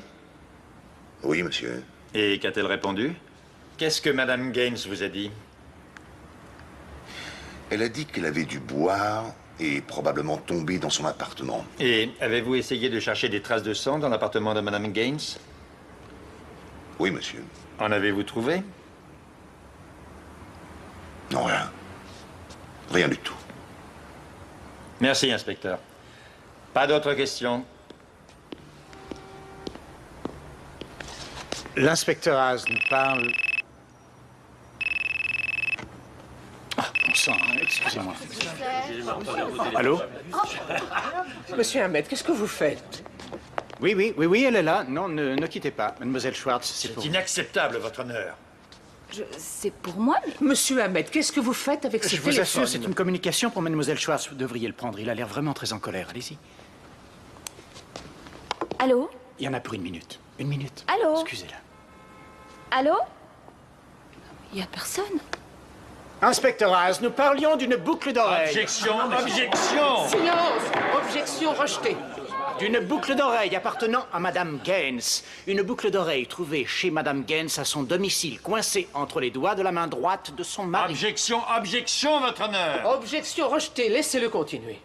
Oui, monsieur. Et qu'a-t-elle répondu? Qu'est-ce que Madame Gaines vous a dit? Elle a dit qu'elle avait dû boire et probablement tomber dans son appartement. Et avez-vous essayé de chercher des traces de sang dans l'appartement de Madame Gaines? Oui, monsieur. En avez-vous trouvé? Non, rien. Rien du tout. Merci, inspecteur. Pas d'autres questions? L'inspecteur Haas nous parle... Ah, bon sang, excusez-moi. Allô? Monsieur Hammett, qu'est-ce que vous faites? Oui, elle est là. Non, ne quittez pas. Mademoiselle Schwartz, c'est pour... C'est inacceptable, votre honneur. C'est pour moi, mais... Monsieur Hammett, qu'est-ce que vous faites avec ce téléphone? Je vous assure, c'est une communication pour Mademoiselle Schwartz. Vous devriez le prendre. Il a l'air vraiment très en colère. Allez-y. Allô? Il y en a pour une minute. Une minute. Allô? Excusez-la. Allô? Il n'y a personne. Inspecteur Haas, nous parlions d'une boucle d'oreille. Objection, objection! Silence! Objection rejetée. D'une boucle d'oreille appartenant à Madame Gaines. Une boucle d'oreille trouvée chez Madame Gaines à son domicile, coincée entre les doigts de la main droite de son mari. Objection, objection, votre honneur! Objection rejetée. Laissez-le continuer.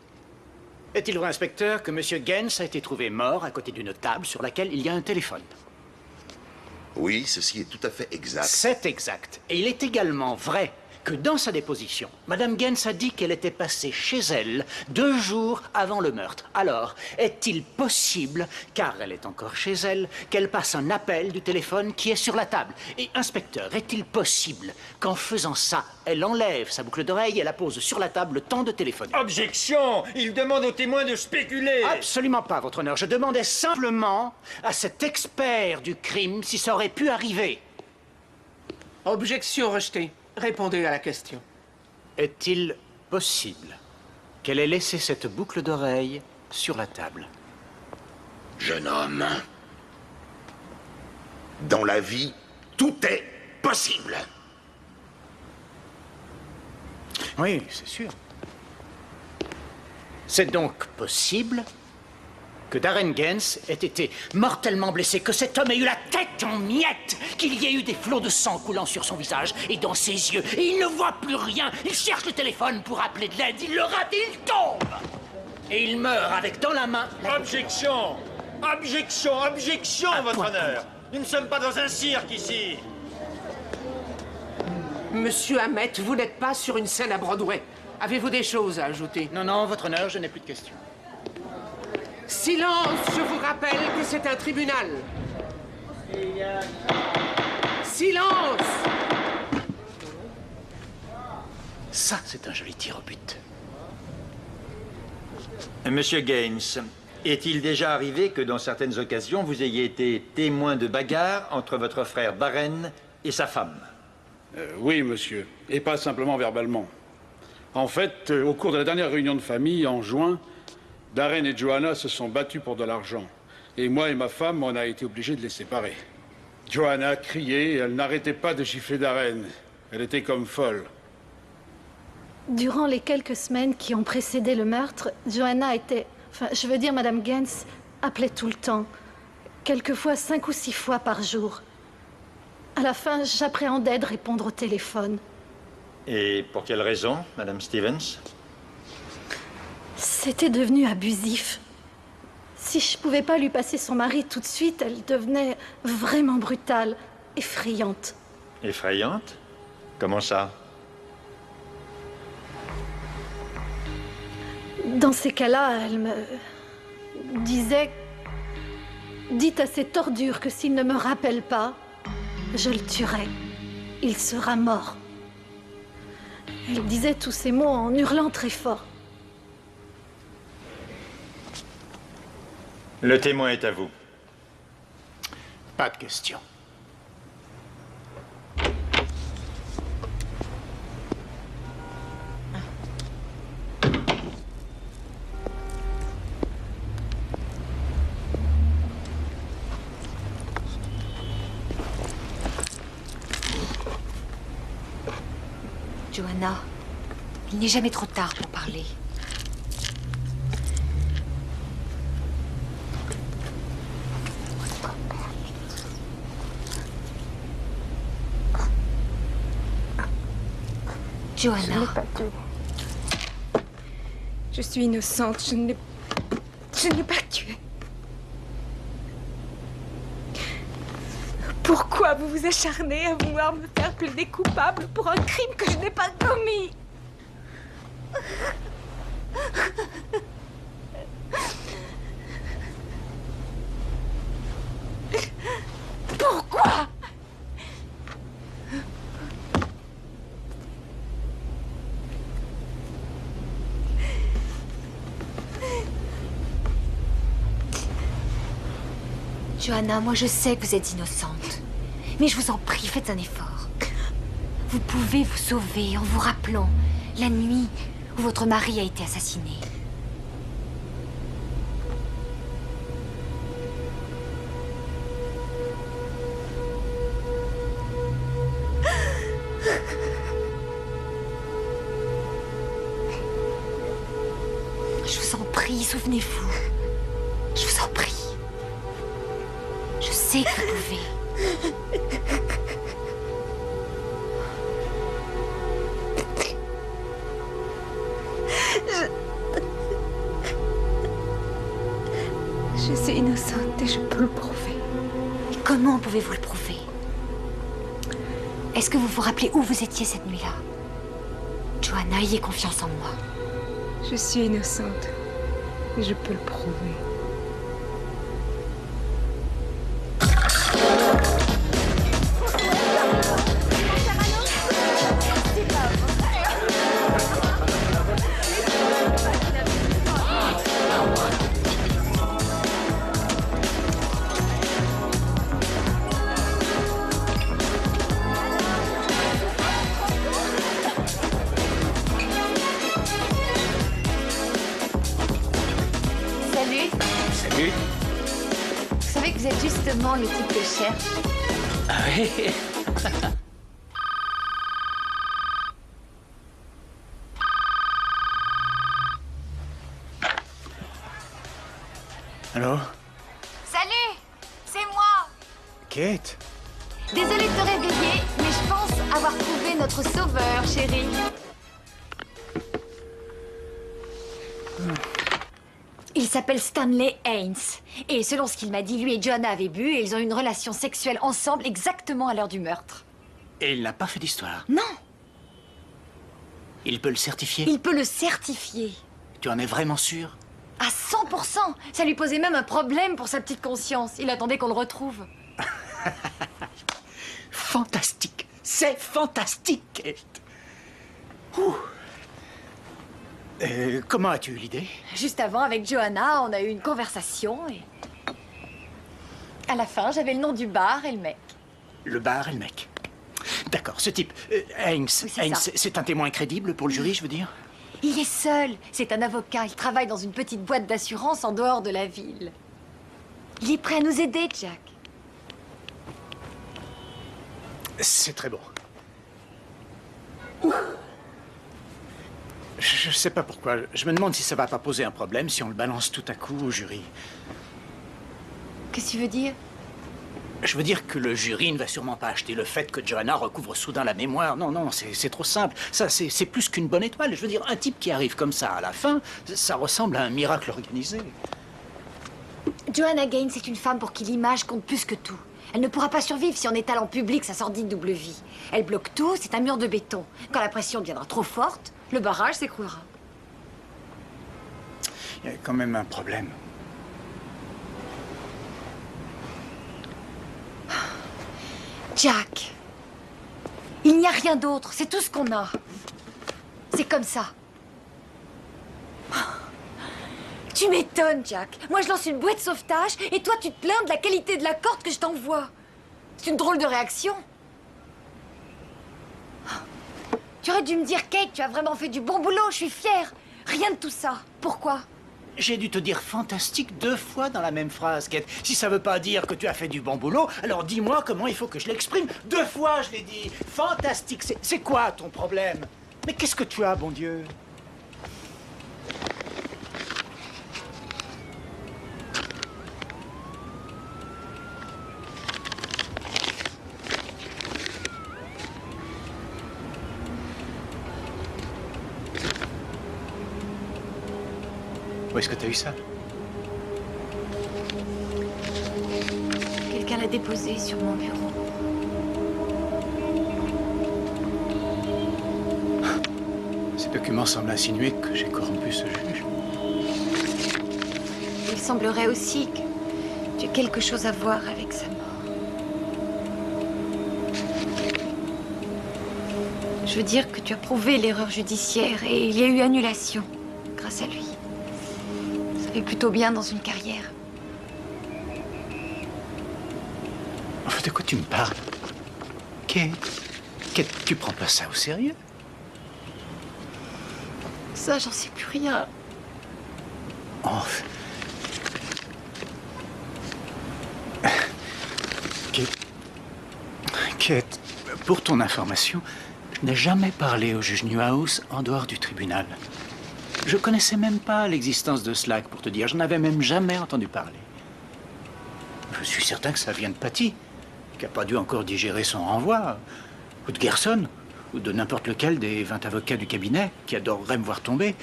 Est-il vrai, inspecteur, que Monsieur Gaines a été trouvé mort à côté d'une table sur laquelle il y a un téléphone? Oui, ceci est tout à fait exact. C'est exact. Et il est également vrai que dans sa déposition, Madame Gaines a dit qu'elle était passée chez elle 2 jours avant le meurtre. Alors, est-il possible, car elle est encore chez elle, qu'elle passe un appel du téléphone qui est sur la table? Et inspecteur, est-il possible qu'en faisant ça, elle enlève sa boucle d'oreille et la pose sur la table le temps de téléphoner? Objection! Il demande aux témoins de spéculer! Absolument pas, votre honneur. Je demandais simplement à cet expert du crime si ça aurait pu arriver. Objection rejetée. Répondez à la question. Est-il possible qu'elle ait laissé cette boucle d'oreille sur la table? Jeune homme, Dans la vie, tout est possible. Oui, c'est sûr. C'est donc possible que Darren Gaines ait été mortellement blessé, que cet homme ait eu la tête en miettes, qu'il y ait eu des flots de sang coulant sur son visage et dans ses yeux, et il ne voit plus rien. Il cherche le téléphone pour appeler de l'aide, il le rate et il tombe. Et il meurt avec dans la main... Objection! Objection! Objection, votre honneur! Nous ne sommes pas dans un cirque ici! Monsieur Hammett, vous n'êtes pas sur une scène à Broadway. Avez-vous des choses à ajouter? Non, non, votre honneur, je n'ai plus de questions. Silence! Je vous rappelle que c'est un tribunal. Silence! Ça, c'est un joli tir au but. Monsieur Gaines, est-il déjà arrivé que dans certaines occasions, vous ayez été témoin de bagarres entre votre frère Darren et sa femme? Oui, monsieur, et pas simplement verbalement. En fait, au cours de la dernière réunion de famille, en juin, Darren et Joanna se sont battus pour de l'argent. Et moi et ma femme, on a été obligés de les séparer. Joanna criait et elle n'arrêtait pas de gifler Darren. Elle était comme folle. Durant les quelques semaines qui ont précédé le meurtre, Joanna était... Enfin, je veux dire, Madame Gaines appelait tout le temps. Quelquefois 5 ou 6 fois par jour. À la fin, j'appréhendais de répondre au téléphone. Et pour quelle raison, Madame Stevens? C'était devenu abusif. Si je pouvais pas lui passer son mari tout de suite, elle devenait vraiment brutale, effrayante. Effrayante? Comment ça? Dans ces cas-là, elle me disait... Dites à cette ordure que s'il ne me rappelle pas, je le tuerai. Il sera mort. Elle disait tous ces mots en hurlant très fort. Le témoin est à vous. Pas de question. Joanna, il n'est jamais trop tard pour parler. Joanna. Je n'ai pas tué. Je suis innocente. Je n'ai pas tué. Pourquoi vous vous acharnez à vouloir me faire plaider coupable pour un crime que je n'ai pas commis? Pourquoi? Joanna, moi je sais que vous êtes innocente. Mais je vous en prie, faites un effort. Vous pouvez vous sauver en vous rappelant la nuit où votre mari a été assassiné. Je vous en prie, souvenez-vous. Je vous en prie. Je sais que vous pouvez. Je suis innocente et je peux le prouver. Et comment pouvez-vous le prouver? Est-ce que vous vous rappelez où vous étiez cette nuit-là? Joanna, ayez confiance en moi. Je suis innocente et je peux le prouver. Salut. Salut. Vous savez que vous êtes justement le type que je cherche. Ah oui. Allô? Salut, c'est moi. Kate? Désolée de te réveiller, mais je pense avoir trouvé notre sauveur, chérie. Il s'appelle Stanley Haynes. Et selon ce qu'il m'a dit, lui et Joanna avaient bu et ils ont eu une relation sexuelle ensemble exactement à l'heure du meurtre. Et il n'a pas fait d'histoire? Non. Il peut le certifier? Il peut le certifier. Tu en es vraiment sûr? À 100%. Ça lui posait même un problème pour sa petite conscience. Il attendait qu'on le retrouve. Fantastique. C'est fantastique, Kate. Ouh. Comment as-tu eu l'idée? Juste avant, avec Joanna, on a eu une conversation et... À la fin, j'avais le nom du bar et le mec. Le bar et le mec. D'accord, ce type, Haynes, c'est un témoin crédible pour le jury, je veux dire? Il est seul. C'est un avocat. Il travaille dans une petite boîte d'assurance en dehors de la ville. Il est prêt à nous aider, Jack. C'est très bon. Je sais pas pourquoi. Je me demande si ça va pas poser un problème si on le balance tout à coup au jury. Qu'est-ce que tu veux dire? Je veux dire que le jury ne va sûrement pas acheter le fait que Joanna recouvre soudain la mémoire. Non, non, c'est trop simple. Ça, c'est plus qu'une bonne étoile. Je veux dire, un type qui arrive comme ça à la fin, ça ressemble à un miracle organisé. Joanna Gaines est une femme pour qui l'image compte plus que tout. Elle ne pourra pas survivre si on étale en public sa sordide double vie. Elle bloque tout, c'est un mur de béton. Quand la pression deviendra trop forte, le barrage s'écroulera. Il y a quand même un problème. Jack, il n'y a rien d'autre, c'est tout ce qu'on a. C'est comme ça. Tu m'étonnes, Jack. Moi, je lance une bouée de sauvetage et toi, tu te plains de la qualité de la corde que je t'envoie. C'est une drôle de réaction. Tu aurais dû me dire, Kate, tu as vraiment fait du bon boulot, je suis fière. Rien de tout ça. Pourquoi? J'ai dû te dire fantastique 2 fois dans la même phrase, Kate. Si ça veut pas dire que tu as fait du bon boulot, alors dis-moi comment il faut que je l'exprime. 2 fois, je l'ai dit. Fantastique. C'est quoi ton problème? Mais qu'est-ce que tu as, bon Dieu? Où est-ce que tu as eu ça? Quelqu'un l'a déposé sur mon bureau. Ces documents semblent insinuer que j'ai corrompu ce juge. Il semblerait aussi que tu aies quelque chose à voir avec sa mort. Je veux dire que tu as prouvé l'erreur judiciaire et il y a eu annulation grâce à lui. Ça fait plutôt bien dans une carrière. De quoi tu me parles? Kate, tu prends pas ça au sérieux? Ça, j'en sais plus rien. Oh. Kate, pour ton information, je n'ai jamais parlé au juge Newhouse en dehors du tribunal. Je connaissais même pas l'existence de Slack, pour te dire. Je n'avais même jamais entendu parler. Je suis certain que ça vient de Patty, qui n'a pas dû encore digérer son renvoi, ou de Gerson, ou de n'importe lequel des 20 avocats du cabinet qui adoreraient me voir tomber.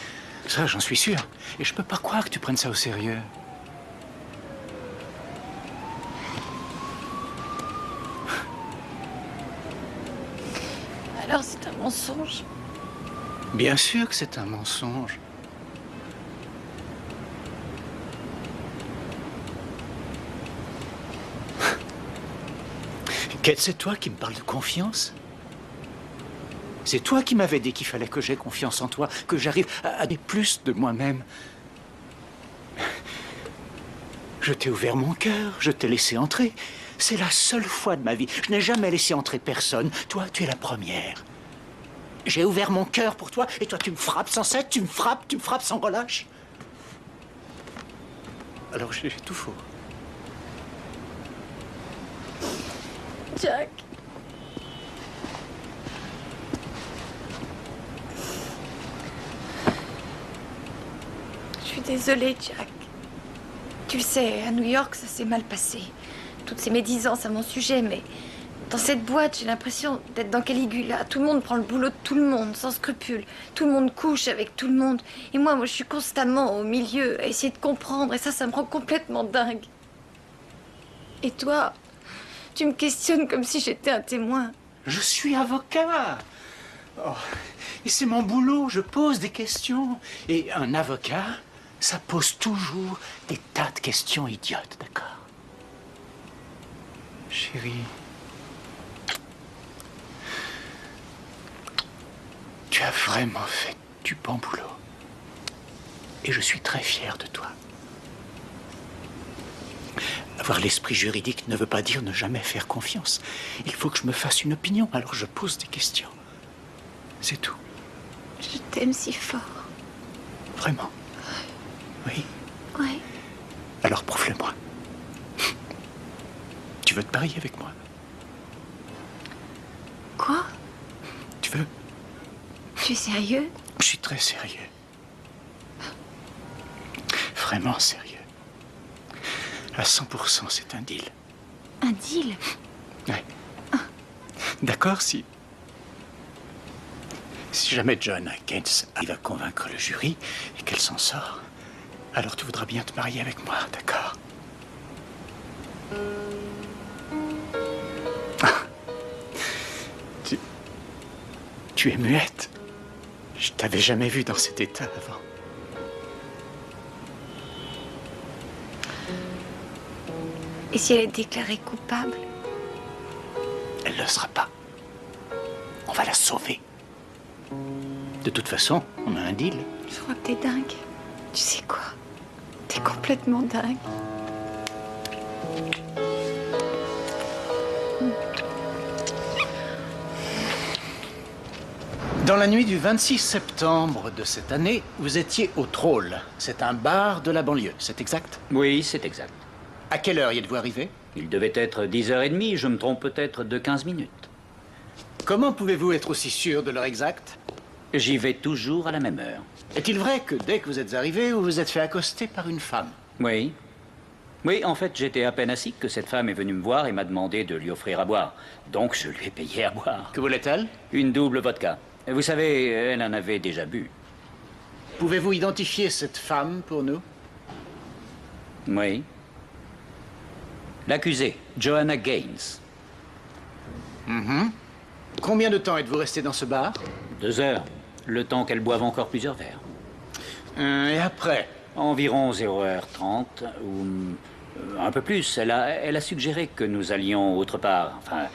Ça, j'en suis sûr. Et je peux pas croire que tu prennes ça au sérieux. Alors c'est un mensonge? Bien sûr que c'est un mensonge. Kate, c'est toi qui me parles de confiance? C'est toi qui m'avais dit qu'il fallait que j'aie confiance en toi, que j'arrive à donner plus de moi-même. Je t'ai ouvert mon cœur, je t'ai laissé entrer. C'est la seule fois de ma vie. Je n'ai jamais laissé entrer personne. Toi, tu es la première. J'ai ouvert mon cœur pour toi et toi, tu me frappes sans cesse, tu me frappes sans relâche. Alors j'ai tout faux. Jack. Je suis désolée, Jack. Tu le sais, à New York, ça s'est mal passé. Toutes ces médisances à mon sujet, mais dans cette boîte, j'ai l'impression d'être dans Caligula. Tout le monde prend le boulot de tout le monde, sans scrupule. Tout le monde couche avec tout le monde. Et moi, je suis constamment au milieu, à essayer de comprendre. Et ça me rend complètement dingue. Et toi, tu me questionnes comme si j'étais un témoin. Je suis avocat. Oh, et c'est mon boulot, je pose des questions. Et un avocat, ça pose toujours des tas de questions idiotes, d'accord? Chérie, tu as vraiment fait du bon boulot. Et je suis très fier de toi. Avoir l'esprit juridique ne veut pas dire ne jamais faire confiance. Il faut que je me fasse une opinion, alors je pose des questions. C'est tout. Je t'aime si fort. Vraiment? Oui? Oui. Alors prouve-le-moi. Tu veux te marier avec moi? Quoi? Tu veux? Tu es sérieux? Je suis très sérieux. Vraiment sérieux. À 100%, c'est un deal. Un deal? Ouais. D'accord, si jamais Joanna Gaines arrive à convaincre le jury et qu'elle s'en sort, alors tu voudras bien te marier avec moi, d'accord? Tu es muette. Je t'avais jamais vue dans cet état avant. Et si elle est déclarée coupable? Elle ne le sera pas. On va la sauver. De toute façon, on a un deal. Je crois que t'es dingue. Tu sais quoi? T'es complètement dingue. Dans la nuit du 26 septembre de cette année, vous étiez au Troll. C'est un bar de la banlieue, c'est exact? Oui, c'est exact. À quelle heure y êtes-vous arrivé? Il devait être 10h30, je me trompe peut-être de 15 minutes. Comment pouvez-vous être aussi sûr de l'heure exacte? J'y vais toujours à la même heure. Est-il vrai que dès que vous êtes arrivé, vous vous êtes fait accoster par une femme? Oui. Oui, en fait, j'étais à peine assis que cette femme est venue me voir et m'a demandé de lui offrir à boire. Donc, je lui ai payé à boire. Que voulait-elle? Une double vodka. Vous savez, elle en avait déjà bu. Pouvez-vous identifier cette femme pour nous? Oui. L'accusée, Joanna Gaines. Combien de temps êtes-vous resté dans ce bar? 2 heures. Le temps qu'elle boive encore plusieurs verres. Et après? Environ 0h30 ou un peu plus. Elle a suggéré que nous allions autre part, enfin,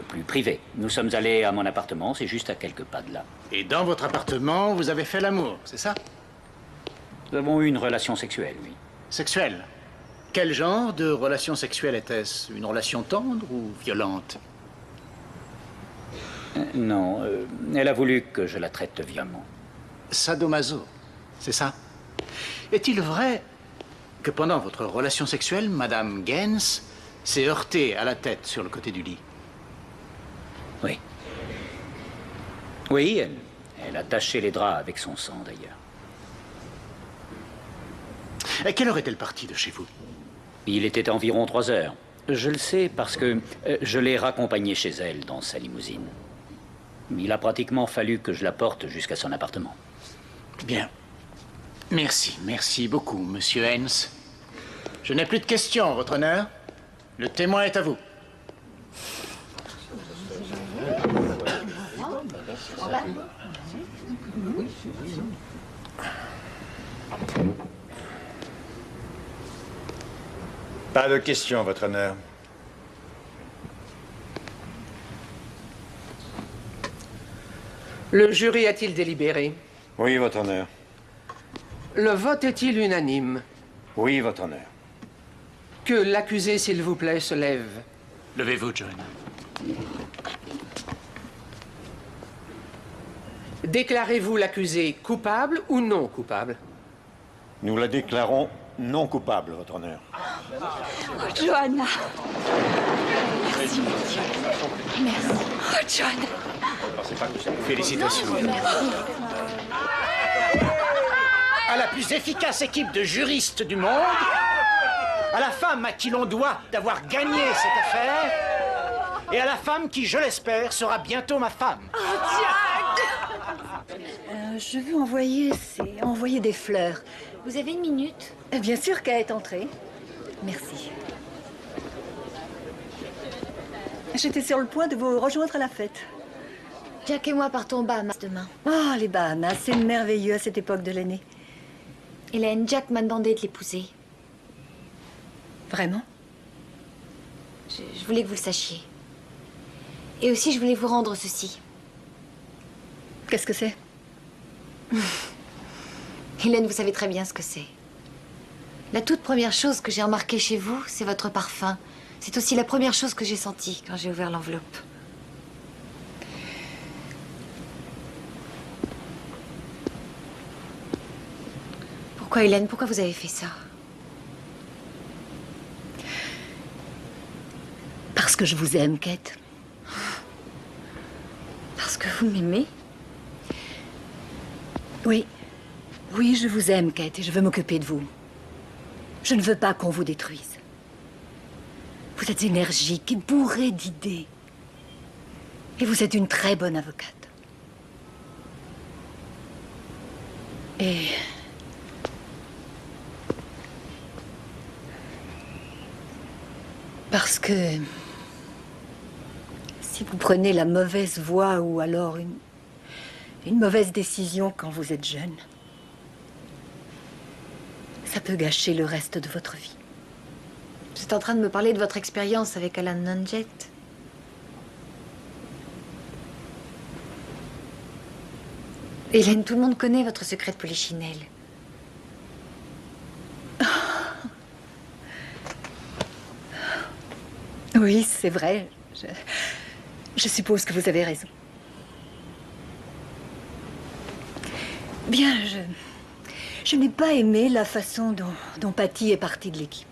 plus privé. Nous sommes allés à mon appartement, c'est juste à quelques pas de là. Et dans votre appartement, vous avez fait l'amour, c'est ça? Nous avons eu une relation sexuelle, oui. Sexuelle? Quel genre de relation sexuelle était-ce? Une relation tendre ou violente? Non, elle a voulu que je la traite violemment. Sadomaso, c'est ça? Est-il vrai que pendant votre relation sexuelle, Madame Gaines s'est heurtée à la tête sur le côté du lit? Oui. Oui, elle a taché les draps avec son sang, d'ailleurs. À quelle heure est-elle partie de chez vous? Il était environ 3 heures. Je le sais parce que je l'ai raccompagnée chez elle dans sa limousine. Il a pratiquement fallu que je la porte jusqu'à son appartement. Bien. Merci beaucoup, Monsieur Haynes. Je n'ai plus de questions, Votre Honneur. Le témoin est à vous. Pas de questions, Votre Honneur. Le jury a-t-il délibéré? Oui, Votre Honneur. Le vote est-il unanime? Oui, Votre Honneur. Que l'accusé, s'il vous plaît, se lève. Levez-vous, John. Déclarez-vous l'accusé coupable ou non coupable? Nous la déclarons non coupable, Votre Honneur. Joanna. Merci, monsieur. Merci. Oh, John. Félicitations. À la plus efficace équipe de juristes du monde, à la femme à qui l'on doit d'avoir gagné cette affaire, et à la femme qui, je l'espère, sera bientôt ma femme. Oh, Jack! Je veux envoyer des fleurs. Vous avez une minute? Bien sûr, Kate, entrez. Merci. J'étais sur le point de vous rejoindre à la fête. Jack et moi partons aux Bahamas demain. Oh, les Bahamas, c'est merveilleux à cette époque de l'année. Hélène, Jack m'a demandé de l'épouser. Vraiment? Je voulais que vous le sachiez. Et aussi, je voulais vous rendre ceci. Qu'est-ce que c'est? Hélène, vous savez très bien ce que c'est. La toute première chose que j'ai remarquée chez vous, c'est votre parfum. C'est aussi la première chose que j'ai sentie quand j'ai ouvert l'enveloppe. Pourquoi, Hélène? Pourquoi vous avez fait ça? Parce que je vous aime, Kate. Parce que vous m'aimez? Oui. Oui, je vous aime, Kate, et je veux m'occuper de vous. Je ne veux pas qu'on vous détruise. Vous êtes énergique et bourré d'idées. Et vous êtes une très bonne avocate. Et... parce que... si vous prenez la mauvaise voie ou alors une mauvaise décision quand vous êtes jeune, ça peut gâcher le reste de votre vie. Vous êtes en train de me parler de votre expérience avec Alan Nanjet. Hélène, tout le monde connaît votre secret de polichinelle. Oui, c'est vrai. Je suppose que vous avez raison. Bien, je n'ai pas aimé la façon dont Patty est partie de l'équipe.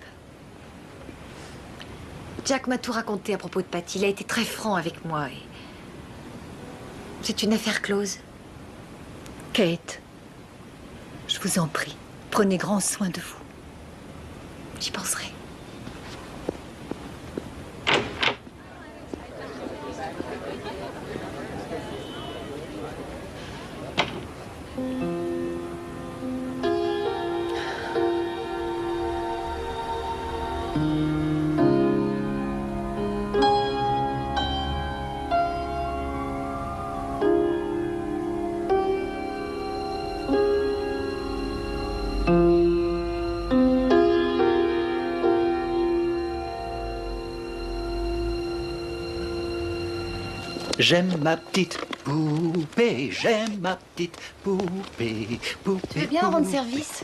Jack m'a tout raconté à propos de Patty. Il a été très franc avec moi. Et... c'est une affaire close. Kate, je vous en prie, prenez grand soin de vous. J'y penserai. J'aime ma petite poupée, j'aime ma petite poupée, poupée. Tu veux bien rendre service?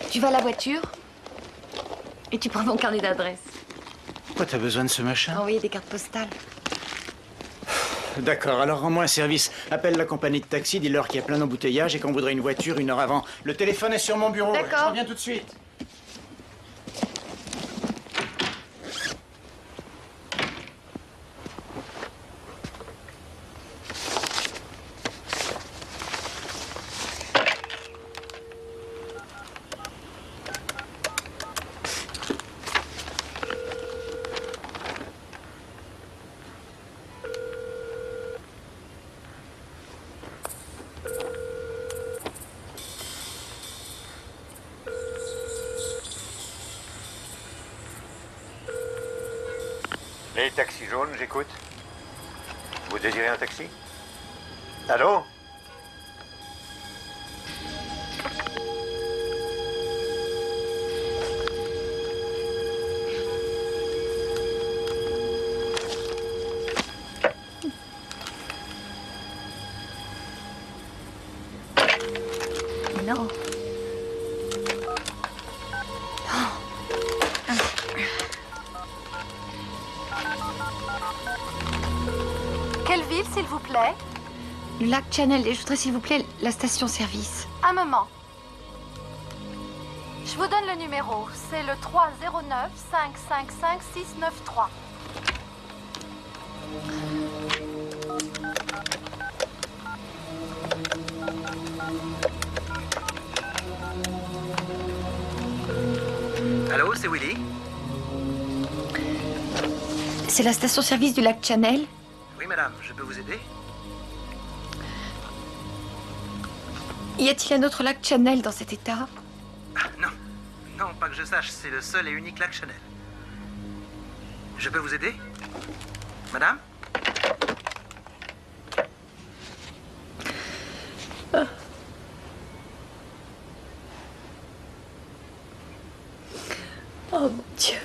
Tu vas à la voiture et tu prends mon carnet d'adresse. Pourquoi t'as besoin de ce machin? Envoyer des cartes postales. D'accord, alors rends-moi un service. Appelle la compagnie de taxi, dis-leur qu'il y a plein d'embouteillages et qu'on voudrait une voiture 1 heure avant. Le téléphone est sur mon bureau. D'accord. Je reviens tout de suite. Les taxis jaunes, j'écoute. Vous désirez un taxi? Allô? Non. Quelle ville, s'il vous plaît? Le lac Channel, et je voudrais s'il vous plaît la station-service. Un moment. Je vous donne le numéro. C'est le 309 555 693. Allô, c'est Willy? C'est la station-service du lac Channel. Oui, madame, je peux vous aider? Y a-t-il un autre lac Channel dans cet état? Non, non, pas que je sache, c'est le seul et unique lac Channel. Je peux vous aider? Madame? Oh mon Dieu.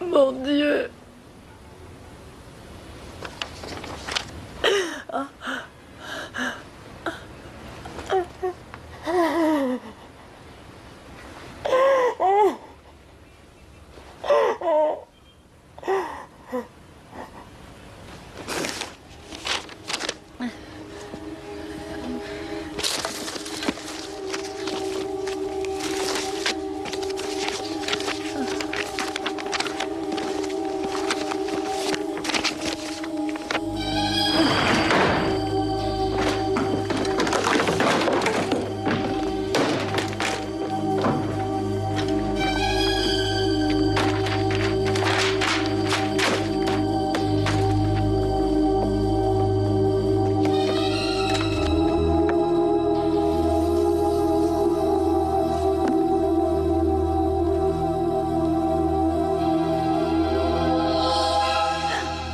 Mon Dieu.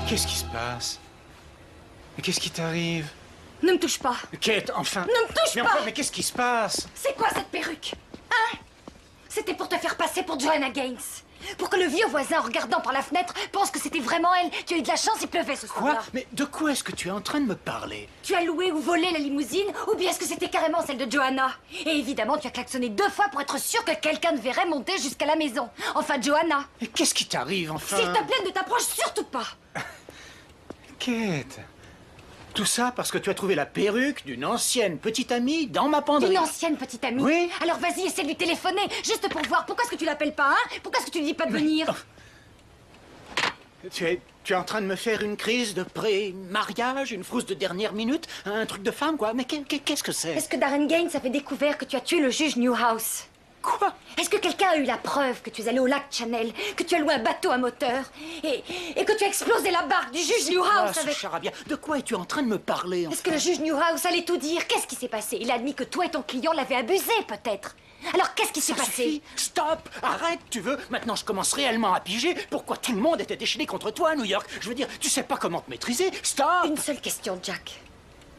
Qu'est-ce qui se passe? Mais qu'est-ce qui t'arrive? Ne me touche pas. Kate, enfin... Ne me touche pas. Mais qu'est-ce qui se passe? C'est quoi cette perruque? Hein? C'était pour te faire passer pour Joanna Gaines. Pour que le vieux voisin, en regardant par la fenêtre, pense que c'était vraiment elle. Tu as eu de la chance, il pleuvait ce soir-là. Quoi? Mais de quoi est-ce que tu es en train de me parler? Tu as loué ou volé la limousine, ou bien est-ce que c'était carrément celle de Joanna? Et évidemment, tu as klaxonné 2 fois pour être sûr que quelqu'un te verrait monter jusqu'à la maison. Enfin, Joanna. Mais qu'est-ce qui t'arrive, enfin? S'il te plaît, ne t'approche surtout pas. Kate, tout ça parce que tu as trouvé la perruque d'une ancienne petite amie dans ma penderie. Une ancienne petite amie? Oui. Alors vas-y, essaie de lui téléphoner, juste pour voir. Pourquoi est-ce que tu l'appelles pas, hein? Pourquoi est-ce que tu lui dis pas de venir? Tu es en train de me faire une crise de pré-mariage, une frousse de dernière minute, un truc de femme, quoi. Mais qu'est-ce que c'est? Est-ce que Darren Gaines avait découvert que tu as tué le juge Newhouse? Quoi? Est-ce que quelqu'un a eu la preuve que tu es allé au lac Channel, que tu as loué un bateau à moteur et que tu as explosé la barque du juge Newhouse avec... charabia? De quoi es-tu en train de me parler? Est-ce que le juge Newhouse allait tout dire? Qu'est-ce qui s'est passé? Il a admis que toi et ton client l'avaient abusé, peut-être. Alors qu'est-ce qui s'est passé? Stop! Arrête, tu veux? Maintenant, je commence réellement à piger pourquoi tout le monde était déchaîné contre toi à New York. Je veux dire, tu sais pas comment te maîtriser. Stop! Une seule question, Jack.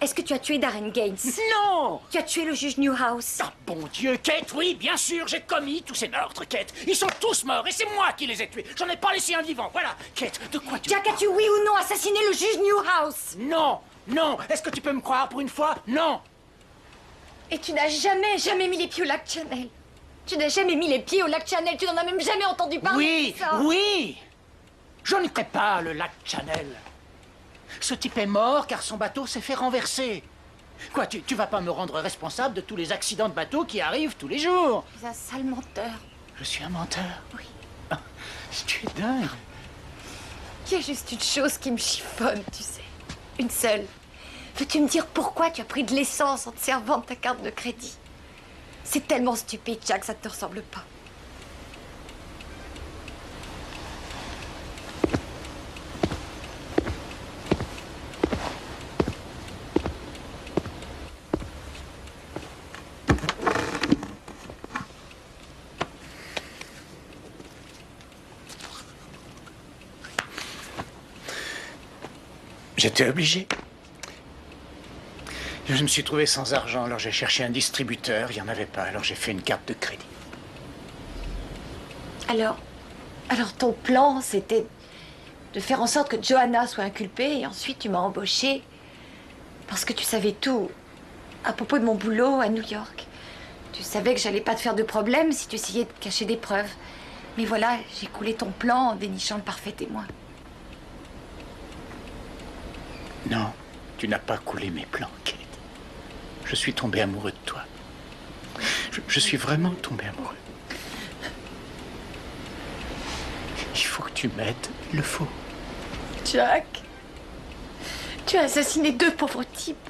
Est-ce que tu as tué Darren Gaines? Non! Tu as tué le juge Newhouse? Ah, bon Dieu, Kate, oui, bien sûr, j'ai commis tous ces meurtres, Kate. Ils sont tous morts et c'est moi qui les ai tués. J'en ai pas laissé un vivant, voilà. Kate, de quoi tu... Jack, as-tu oui ou non assassiné le juge Newhouse? Non, non. Est-ce que tu peux me croire pour une fois? Non. Et tu n'as jamais mis les pieds au lac Channel. Tu n'as jamais mis les pieds au lac Channel. Tu n'en as même jamais entendu parler. Oui, de ça. oui. Je ne connais pas le lac Channel. Ce type est mort car son bateau s'est fait renverser. Quoi, tu vas pas me rendre responsable de tous les accidents de bateau qui arrivent tous les jours? Tu es un sale menteur. Je suis un menteur? Oui. Ah, tu es dingue. Il y a juste une chose qui me chiffonne, tu sais. Une seule. Veux-tu me dire pourquoi tu as pris de l'essence en te servant de ta carte de crédit? C'est tellement stupide, Jack, ça ne te ressemble pas. J'étais obligé. Je me suis trouvé sans argent, alors j'ai cherché un distributeur. Il n'y en avait pas, alors j'ai fait une carte de crédit. Alors ton plan, c'était de faire en sorte que Joanna soit inculpée et ensuite tu m'as embauchée parce que tu savais tout à propos de mon boulot à New York. Tu savais que j'allais pas te faire de problème si tu essayais de cacher des preuves. Mais voilà, j'ai coulé ton plan en dénichant le parfait témoin. Non, tu n'as pas coulé mes plans, Kate. Je suis tombé amoureux de toi. Je suis vraiment tombé amoureux. Il faut que tu m'aides, il le faut. Jack, tu as assassiné 2 pauvres types,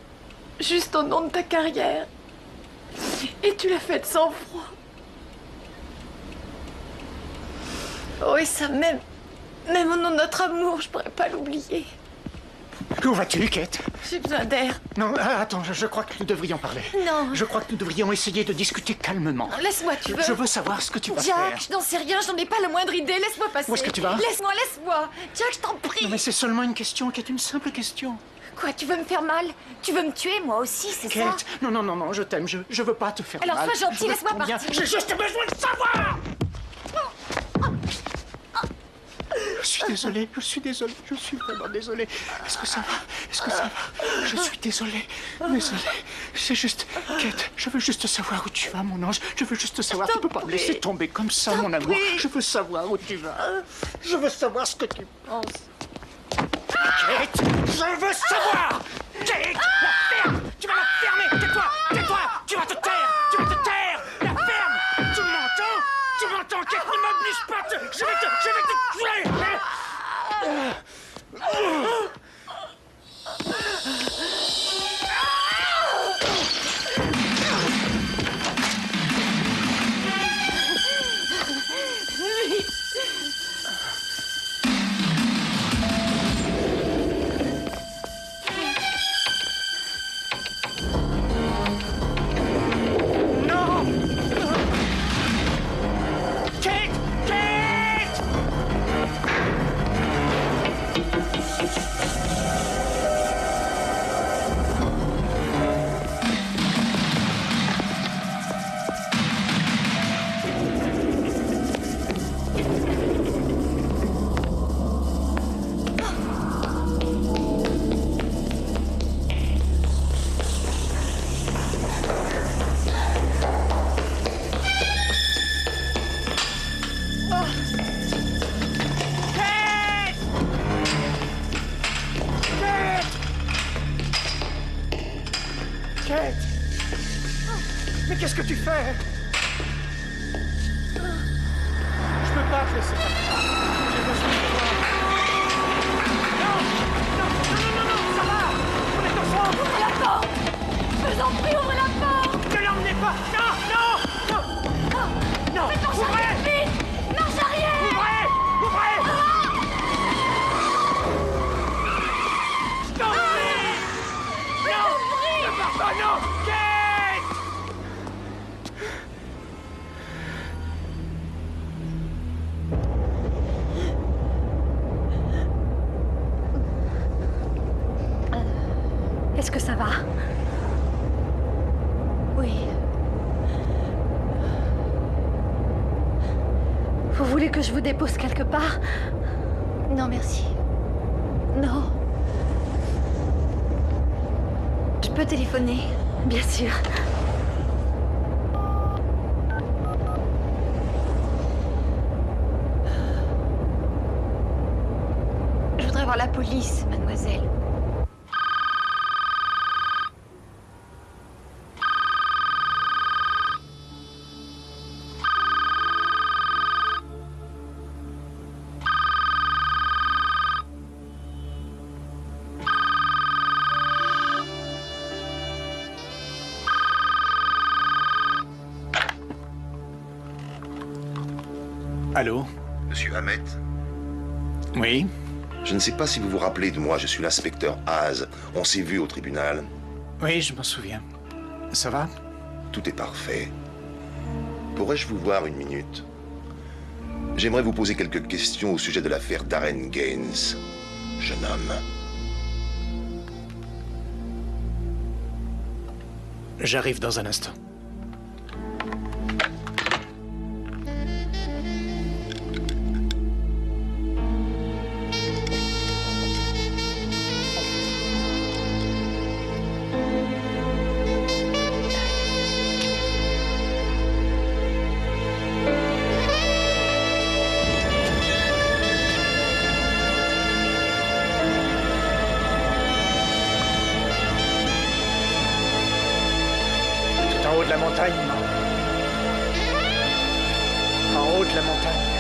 juste au nom de ta carrière. Et tu l'as fait sans froid. Oh, et ça, même au nom de notre amour, je pourrais pas l'oublier. Où vas-tu, Kate? J'ai besoin d'air. Non, attends, je crois que nous devrions parler. Non. Je crois que nous devrions essayer de discuter calmement. Laisse-moi, tu veux. Je veux savoir ce que tu vas faire. Jack, je n'en sais rien, j'en ai pas la moindre idée. Laisse-moi passer. Où est-ce que tu vas? Laisse-moi. Jack, je t'en prie. Non, mais c'est seulement une question, Kate, une simple question. Quoi, tu veux me faire mal? Tu veux me tuer, moi aussi, c'est ça? Kate, non, je t'aime, je veux pas te faire mal. Alors sois gentil, laisse-moi bien. partir. J'ai juste besoin de savoir! Je suis vraiment désolé. Est-ce que ça va? Je suis désolé. C'est juste, Kate, je veux juste savoir où tu vas, mon ange. Je veux juste savoir, tu peux pas me laisser tomber comme ça, mon amour. Je veux savoir où tu vas. Je veux savoir ce que tu penses. Kate, je veux savoir! Kate, la ferme! Tu vas la fermer! Tais-toi! Tu vas te taire! La ferme! Tu m'entends? Kate, ne m'oblige pas! Je vais te tuer! Kate! Mais qu'est-ce que tu fais? Je peux pas te laisser partir. J'ai besoin de toi. Non, ça va! On est ensemble! Ouvrez la porte! Je vous en prie, ouvrez la porte! Ne l'emmenez pas! Non! Faites marche arrière, vite! Marche arrière! Ouvrez! Non! Kate! Est-ce que ça va? Oui. Vous voulez que je vous dépose quelque part? Non, merci. Non. Je peux téléphoner? Bien sûr. Je voudrais voir la police, mademoiselle. Allô? Monsieur Hamet? Oui? Je ne sais pas si vous vous rappelez de moi, je suis l'inspecteur Haas. On s'est vu au tribunal. Oui, je m'en souviens. Ça va? Tout est parfait. Pourrais-je vous voir une minute? J'aimerais vous poser quelques questions au sujet de l'affaire Darren Gaines, jeune homme. J'arrive dans un instant. En haut de la montagne. En haut de la montagne.